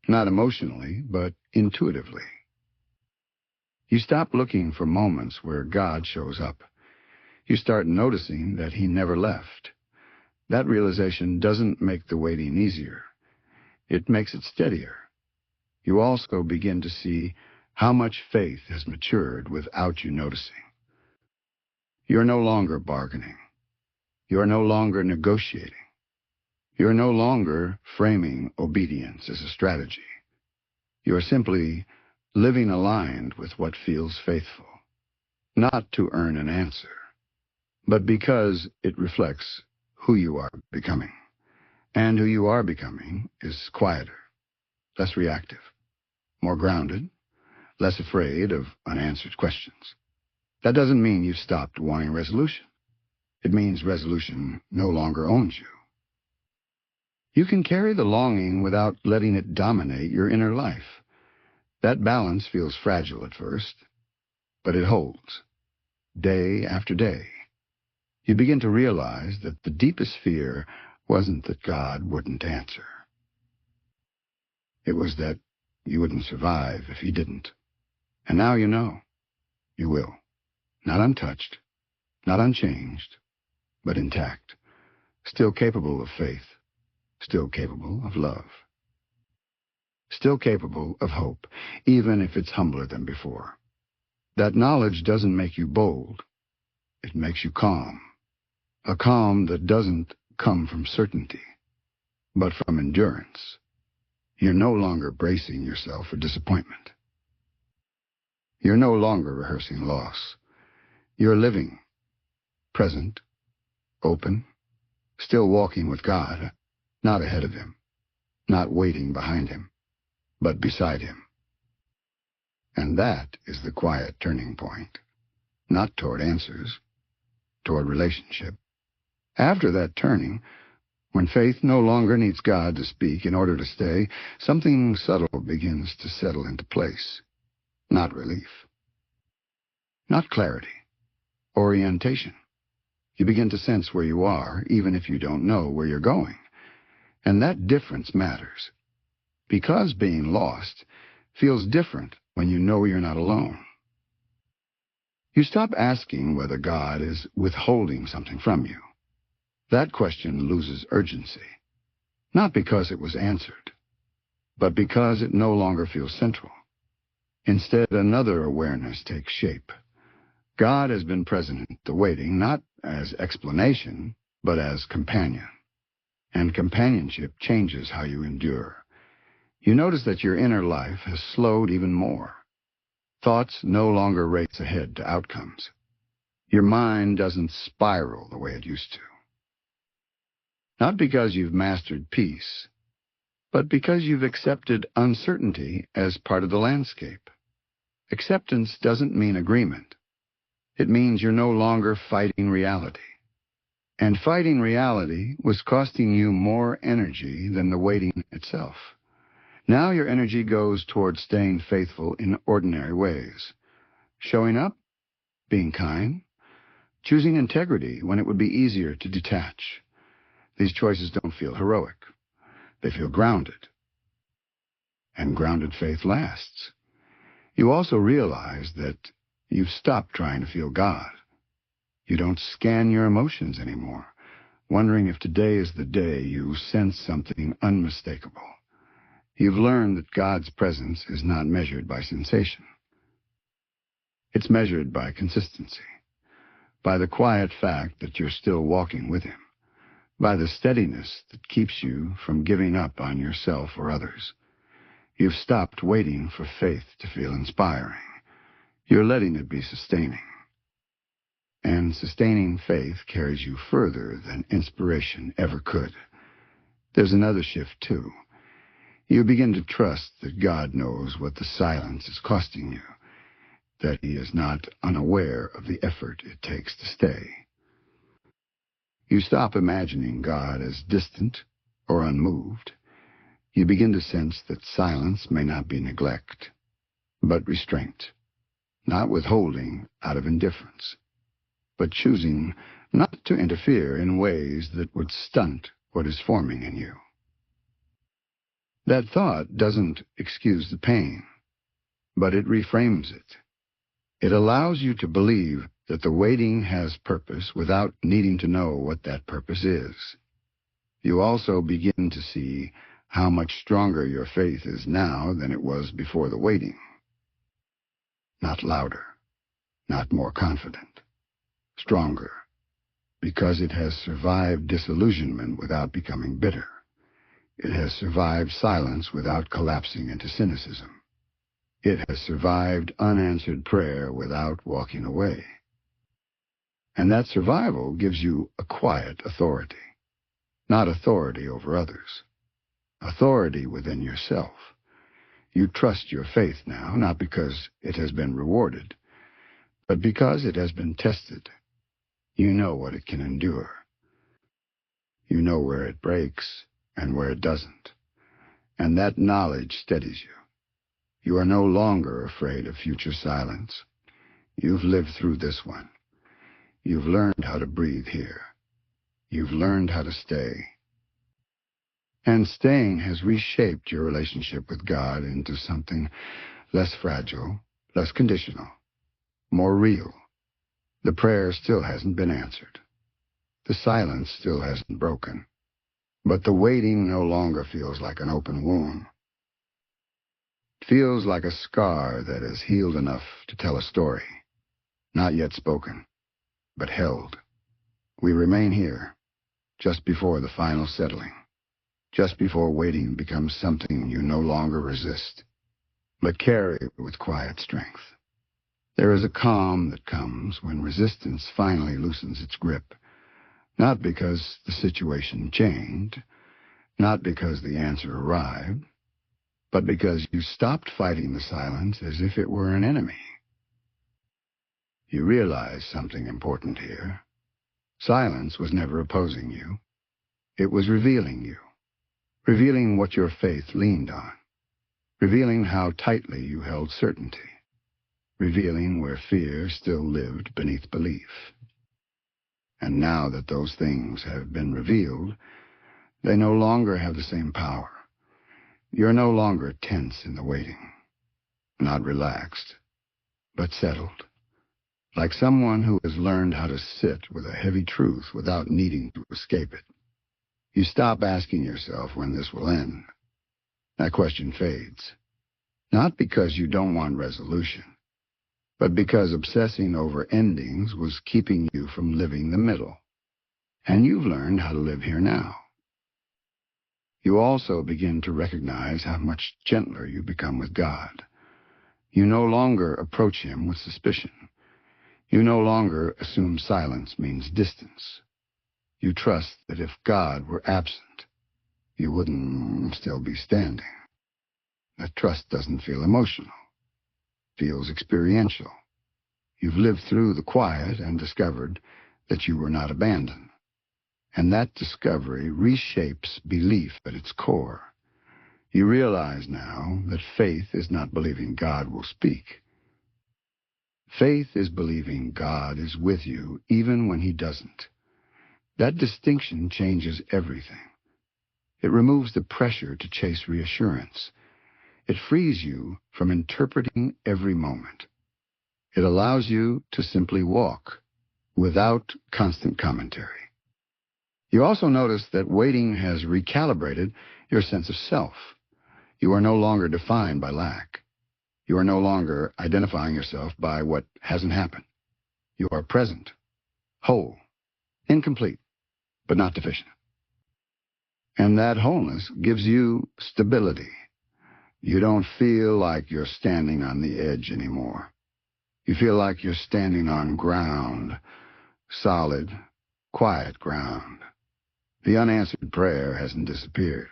not emotionally, but intuitively. You stop looking for moments where God shows up. You start noticing that he never left. That realization doesn't make the waiting easier. It makes it steadier. You also begin to see how much faith has matured without you noticing. You're no longer bargaining. You're no longer negotiating. You're no longer framing obedience as a strategy. You're simply living aligned with what feels faithful, not to earn an answer, but because it reflects who you are becoming. And who you are becoming is quieter, less reactive, more grounded, less afraid of unanswered questions. That doesn't mean you've stopped wanting resolution. It means resolution no longer owns you. You can carry the longing without letting it dominate your inner life. That balance feels fragile at first, but it holds. Day after day, you begin to realize that the deepest fear wasn't that God wouldn't answer. It was that you wouldn't survive if He didn't. And now you know. You will. Not untouched, not unchanged, but intact, still capable of faith, still capable of love, still capable of hope, even if it's humbler than before. That knowledge doesn't make you bold. It makes you calm, a calm that doesn't come from certainty, but from endurance. You're no longer bracing yourself for disappointment. You're no longer rehearsing loss. You're living, present, open, still walking with God, not ahead of Him, not waiting behind Him, but beside Him. And that is the quiet turning point, not toward answers, toward relationship. After that turning, when faith no longer needs God to speak in order to stay, something subtle begins to settle into place. Not relief, not clarity, orientation. You begin to sense where you are, even if you don't know where you're going. And that difference matters, because being lost feels different when you know you're not alone. You stop asking whether God is withholding something from you. That question loses urgency, not because it was answered, but because it no longer feels central. Instead, another awareness takes shape. God has been present in the waiting, not as explanation, but as companion. And companionship changes how you endure. You notice that your inner life has slowed even more. Thoughts no longer race ahead to outcomes. Your mind doesn't spiral the way it used to. Not because you've mastered peace, but because you've accepted uncertainty as part of the landscape. Acceptance doesn't mean agreement. It means you're no longer fighting reality. And fighting reality was costing you more energy than the waiting itself. Now your energy goes toward staying faithful in ordinary ways. Showing up, being kind, choosing integrity when it would be easier to detach. These choices don't feel heroic. They feel grounded. And grounded faith lasts. You also realize that you've stopped trying to feel God. You don't scan your emotions anymore, wondering if today is the day you sense something unmistakable. You've learned that God's presence is not measured by sensation. It's measured by consistency, by the quiet fact that you're still walking with Him, by the steadiness that keeps you from giving up on yourself or others. You've stopped waiting for faith to feel inspiring. You're letting it be sustaining. And sustaining faith carries you further than inspiration ever could. There's another shift, too. You begin to trust that God knows what the silence is costing you, that He is not unaware of the effort it takes to stay. You stop imagining God as distant or unmoved. You begin to sense that silence may not be neglect, but restraint, not withholding out of indifference, but choosing not to interfere in ways that would stunt what is forming in you. That thought doesn't excuse the pain, but it reframes it. It allows you to believe that the waiting has purpose without needing to know what that purpose is. You also begin to see how much stronger your faith is now than it was before the waiting. Not louder, not more confident, stronger, because it has survived disillusionment without becoming bitter. It has survived silence without collapsing into cynicism. It has survived unanswered prayer without walking away. And that survival gives you a quiet authority. not authority over others. Authority within yourself. You trust your faith now, not because it has been rewarded, but because it has been tested. You know what it can endure. You know where it breaks and where it doesn't. And that knowledge steadies you. You are no longer afraid of future silence. You've lived through this one. You've learned how to breathe here. You've learned how to stay. And staying has reshaped your relationship with God into something less fragile, less conditional, more real. The prayer still hasn't been answered. The silence still hasn't broken. But the waiting no longer feels like an open wound. It feels like a scar that has healed enough to tell a story, not yet spoken, but held. We remain here, just before the final settling, just before waiting becomes something you no longer resist, but carry with quiet strength. There is a calm that comes when resistance finally loosens its grip, not because the situation changed, not because the answer arrived, but because you stopped fighting the silence as if it were an enemy. You realize something important here. Silence was never opposing you. It was revealing you, revealing what your faith leaned on, revealing how tightly you held certainty, revealing where fear still lived beneath belief. And now that those things have been revealed, they no longer have the same power. You're no longer tense in the waiting, not relaxed, but settled, like someone who has learned how to sit with a heavy truth without needing to escape it. You stop asking yourself when this will end. That question fades, not because you don't want resolution, but because obsessing over endings was keeping you from living the middle. And you've learned how to live here now. You also begin to recognize how much gentler you become with God. You no longer approach him with suspicion. You no longer assume silence means distance. You trust that if God were absent, you wouldn't still be standing. That trust doesn't feel emotional. It feels experiential. You've lived through the quiet and discovered that you were not abandoned. And that discovery reshapes belief at its core. You realize now that faith is not believing God will speak. Faith is believing God is with you even when he doesn't. That distinction changes everything. It removes the pressure to chase reassurance. It frees you from interpreting every moment. It allows you to simply walk without constant commentary. You also notice that waiting has recalibrated your sense of self. You are no longer defined by lack. You are no longer identifying yourself by what hasn't happened. You are present, whole, incomplete, but not deficient. And that wholeness gives you stability. You don't feel like you're standing on the edge anymore. You feel like you're standing on ground, solid, quiet ground. The unanswered prayer hasn't disappeared,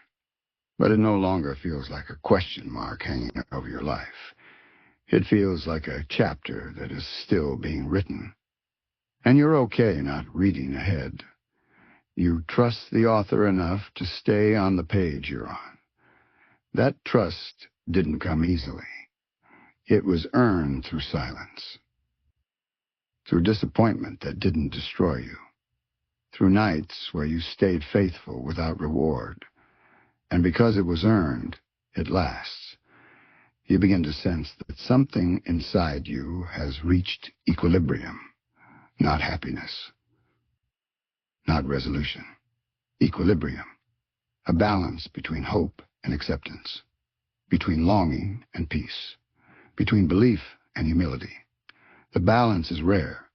but it no longer feels like a question mark hanging over your life. It feels like a chapter that is still being written. And you're okay not reading ahead. You trust the author enough to stay on the page you're on. That trust didn't come easily. It was earned through silence, through disappointment that didn't destroy you, through nights where you stayed faithful without reward. And because it was earned, it lasts. You begin to sense that something inside you has reached equilibrium, not happiness, not resolution. Equilibrium, a balance between hope and acceptance, between longing and peace, between belief and humility. The balance is rare,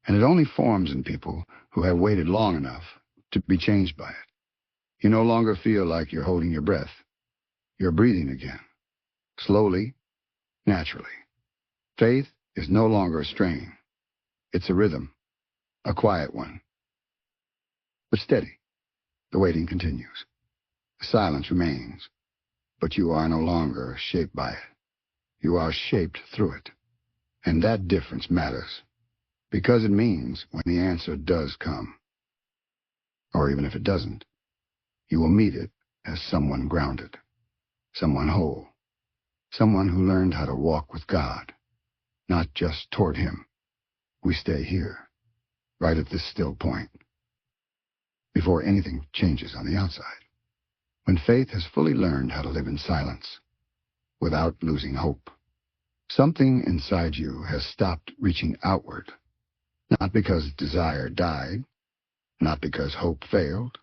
and it only forms in people who have waited long enough to be changed by it. You no longer feel like you're holding your breath. You're breathing again, slowly, naturally. Faith is no longer a strain. It's a rhythm, a quiet one, but steady. The waiting continues. The silence remains, but you are no longer shaped by it. You are shaped through it. And that difference matters, because it means when the answer does come, or even if it doesn't, you will meet it as someone grounded, someone whole, someone who learned how to walk with God, not just toward Him. We stay here, right at this still point, before anything changes on the outside. When faith has fully learned how to live in silence, without losing hope, something inside you has stopped reaching outward, not because desire died, not because hope failed,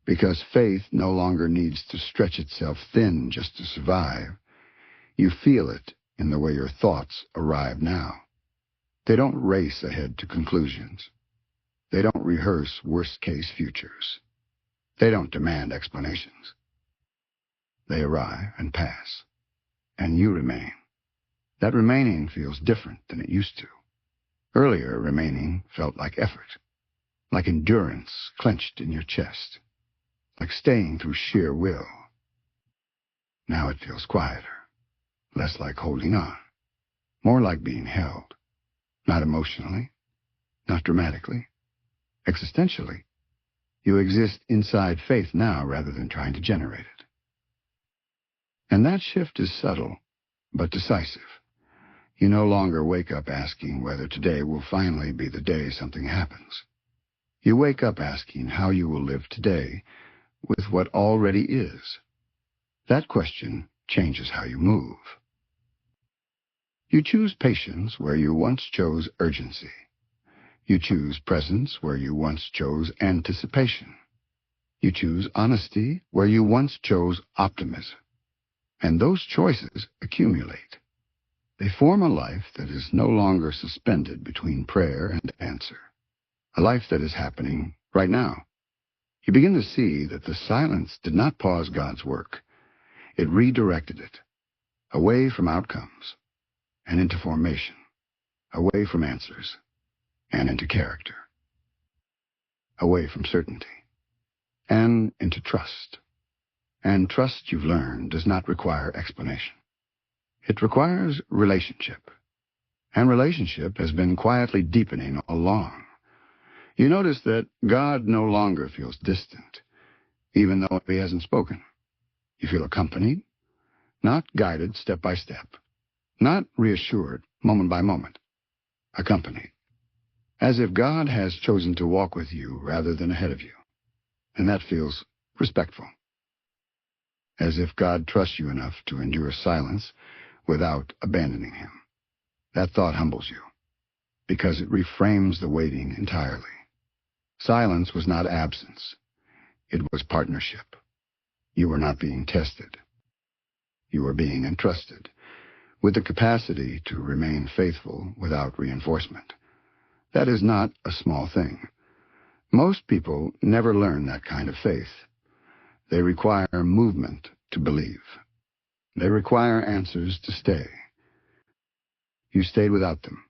because faith no longer needs to stretch itself thin just to survive. You feel it in the way your thoughts arrive now. They don't race ahead to conclusions. They don't rehearse worst-case futures. They don't demand explanations. They arrive and pass, and you remain. That remaining feels different than it used to. Earlier, remaining felt like effort, like endurance clenched in your chest, like staying through sheer will. Now it feels quieter, less like holding on, more like being held, not emotionally, not dramatically, existentially. You exist inside faith now rather than trying to generate it. And that shift is subtle, but decisive. You no longer wake up asking whether today will finally be the day something happens. You wake up asking how you will live today with what already is. That question changes how you move. You choose patience where you once chose urgency. You choose presence where you once chose anticipation. You choose honesty where you once chose optimism. And those choices accumulate. They form a life that is no longer suspended between prayer and answer. A life that is happening right now. You begin to see that the silence did not pause God's work. It redirected it, away from outcomes and into formation, away from answers and into character, away from certainty and into trust. And trust, you've learned, does not require explanation. It requires relationship. And relationship has been quietly deepening all along. You notice that God no longer feels distant, even though He hasn't spoken. You feel accompanied, not guided step by step, not reassured moment by moment, accompanied, as if God has chosen to walk with you rather than ahead of you. And that feels respectful. As if God trusts you enough to endure silence without abandoning Him. That thought humbles you, because it reframes the waiting entirely. Silence was not absence. It was partnership. You were not being tested. You were being entrusted with the capacity to remain faithful without reinforcement. That is not a small thing. Most people never learn that kind of faith. They require movement to believe. They require answers to stay. You stayed without them,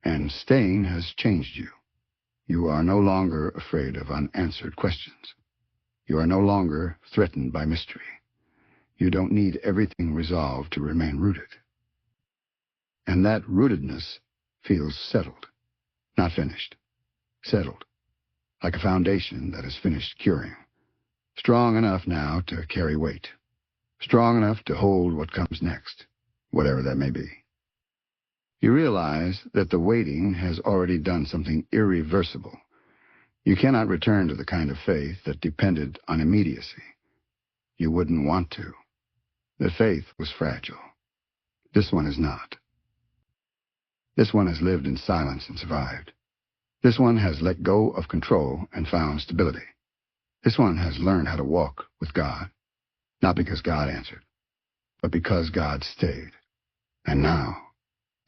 and staying has changed you. You are no longer afraid of unanswered questions. You are no longer threatened by mystery. You don't need everything resolved to remain rooted. And that rootedness feels settled, not finished. Settled, like a foundation that is finished curing. Strong enough now to carry weight. Strong enough to hold what comes next, whatever that may be. You realize that the waiting has already done something irreversible. You cannot return to the kind of faith that depended on immediacy. You wouldn't want to. The faith was fragile. This one is not. This one has lived in silence and survived. This one has let go of control and found stability. This one has learned how to walk with God, not because God answered, but because God stayed. And now,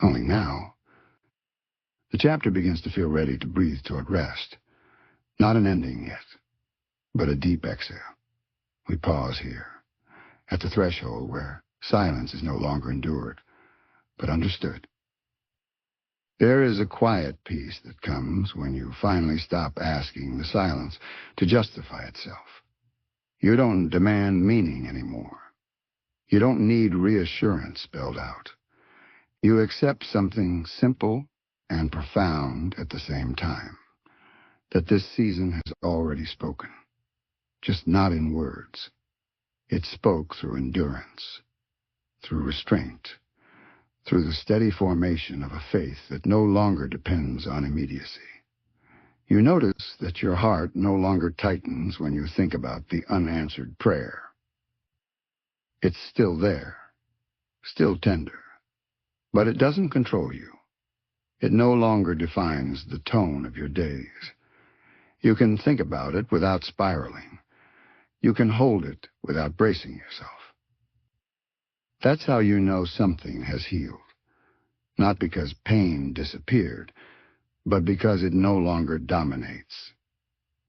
only now, the chapter begins to feel ready to breathe toward rest. Not an ending yet, but a deep exhale. We pause here, at the threshold where silence is no longer endured, but understood. There is a quiet peace that comes when you finally stop asking the silence to justify itself. You don't demand meaning anymore. You don't need reassurance spelled out. You accept something simple and profound at the same time, that this season has already spoken, just not in words. It spoke through endurance, through restraint, through the steady formation of a faith that no longer depends on immediacy. You notice that your heart no longer tightens when you think about the unanswered prayer. It's still there, still tender, but it doesn't control you. It no longer defines the tone of your days. You can think about it without spiraling. You can hold it without bracing yourself. That's how you know something has healed. Not because pain disappeared, but because it no longer dominates.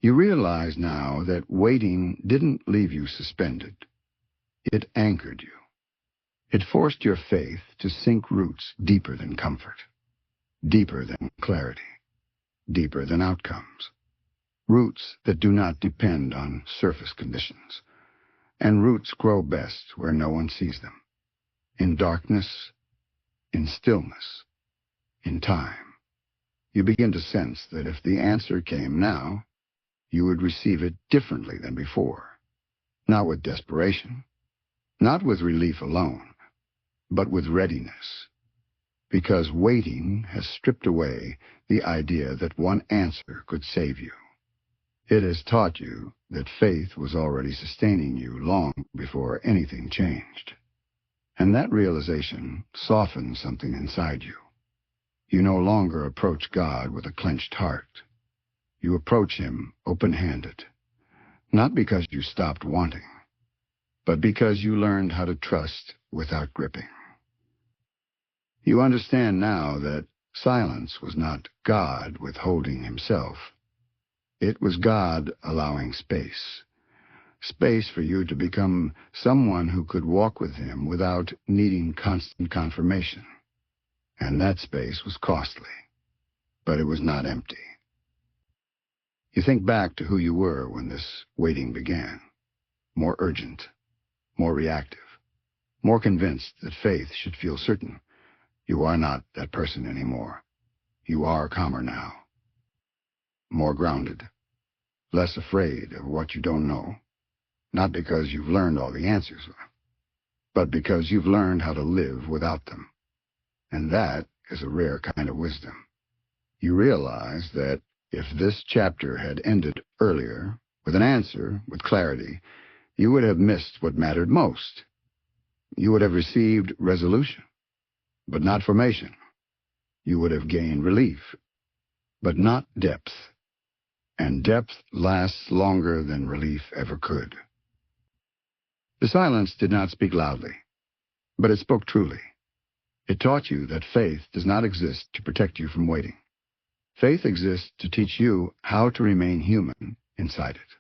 You realize now that waiting didn't leave you suspended. It anchored you. It forced your faith to sink roots deeper than comfort, deeper than clarity, deeper than outcomes. Roots that do not depend on surface conditions. And roots grow best where no one sees them. In darkness, in stillness, in time. You begin to sense that if the answer came now, you would receive it differently than before. Not with desperation, not with relief alone, but with readiness. Because waiting has stripped away the idea that one answer could save you. It has taught you that faith was already sustaining you long before anything changed. And that realization softens something inside you. You no longer approach God with a clenched heart. You approach Him open-handed, not because you stopped wanting, but because you learned how to trust without gripping. You understand now that silence was not God withholding Himself. It was God allowing space. Space for you to become someone who could walk with Him without needing constant confirmation. And that space was costly, but it was not empty. You think back to who you were when this waiting began. More urgent, more reactive, more convinced that faith should feel certain. You are not that person anymore. You are calmer now. More grounded, less afraid of what you don't know. Not because you've learned all the answers, but because you've learned how to live without them. And that is a rare kind of wisdom. You realize that if this chapter had ended earlier, with an answer, with clarity, you would have missed what mattered most. You would have received resolution, but not formation. You would have gained relief, but not depth. And depth lasts longer than relief ever could. The silence did not speak loudly, but it spoke truly. It taught you that faith does not exist to protect you from waiting. Faith exists to teach you how to remain human inside it,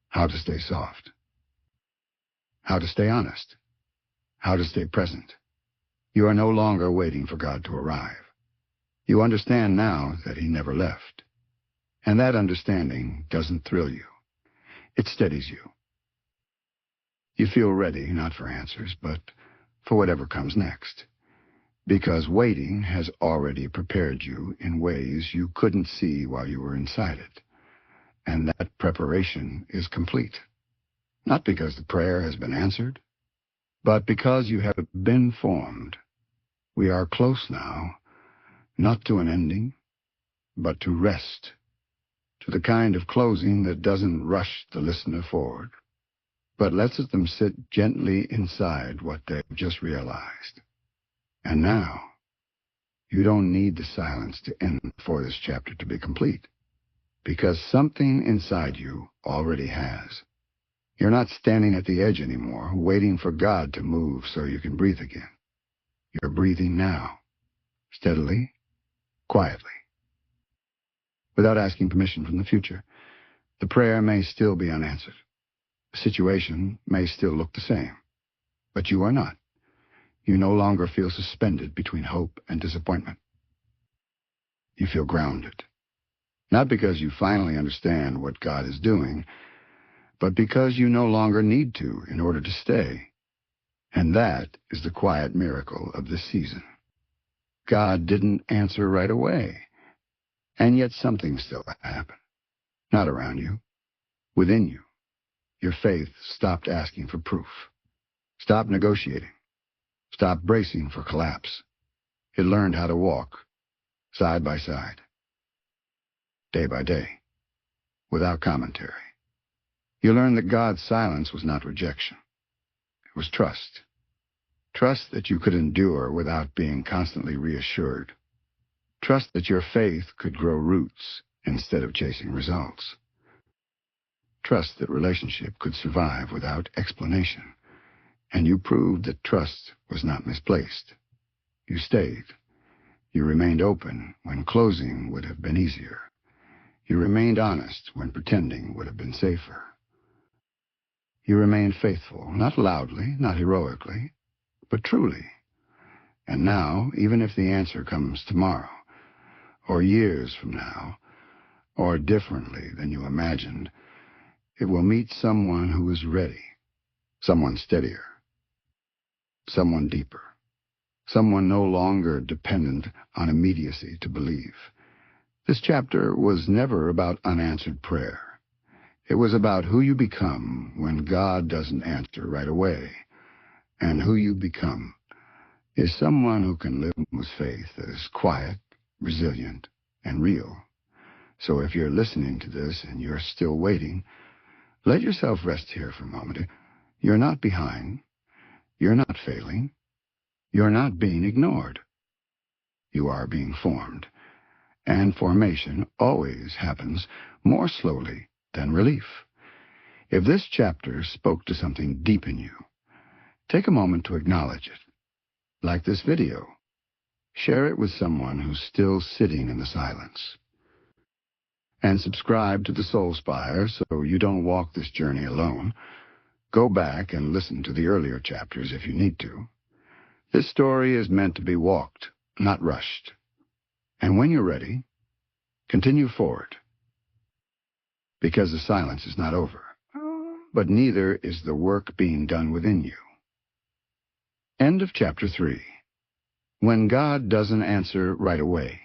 how to stay soft, how to stay honest, how to stay present. You are no longer waiting for God to arrive. You understand now that He never left. And that understanding doesn't thrill you. It steadies you. You feel ready, not for answers, but for whatever comes next. Because waiting has already prepared you in ways you couldn't see while you were inside it. And that preparation is complete. Not because the prayer has been answered, but because you have been formed. We are close now, not to an ending, but to rest, to the kind of closing that doesn't rush the listener forward, but lets them sit gently inside what they've just realized. And now, you don't need the silence to end for this chapter to be complete, because something inside you already has. You're not standing at the edge anymore, waiting for God to move so you can breathe again. You're breathing now, steadily, quietly, without asking permission from the future. The prayer may still be unanswered. The situation may still look the same, but you are not. You no longer feel suspended between hope and disappointment. You feel grounded. Not because you finally understand what God is doing, but because you no longer need to in order to stay. And that is the quiet miracle of this season. God didn't answer right away, and yet something still happened. Not around you, within you. Your faith stopped asking for proof. Stopped negotiating. Stopped bracing for collapse. It learned how to walk, side by side, day by day, without commentary. You learned that God's silence was not rejection. It was trust. Trust that you could endure without being constantly reassured. Trust that your faith could grow roots instead of chasing results. Trust that relationship could survive without explanation. And you proved that trust was not misplaced. You stayed. You remained open when closing would have been easier. You remained honest when pretending would have been safer. You remained faithful, not loudly, not heroically, but truly. And now, even if the answer comes tomorrow, or years from now, or differently than you imagined, it will meet someone who is ready, someone steadier, someone deeper, someone no longer dependent on immediacy to believe. This chapter was never about unanswered prayer. It was about who you become when God doesn't answer right away. And who you become is someone who can live with faith that is quiet, resilient, and real. So if you're listening to this and you're still waiting, let yourself rest here for a moment. You're not behind. You're not failing. You're not being ignored. You are being formed. And formation always happens more slowly than relief. If this chapter spoke to something deep in you, take a moment to acknowledge it. Like this video, share it with someone who's still sitting in the silence. And subscribe to the Soul Spire so you don't walk this journey alone. Go back and listen to the earlier chapters if you need to. This story is meant to be walked, not rushed. And when you're ready, continue forward. Because the silence is not over, but neither is the work being done within you. End of chapter 3. When God doesn't answer right away.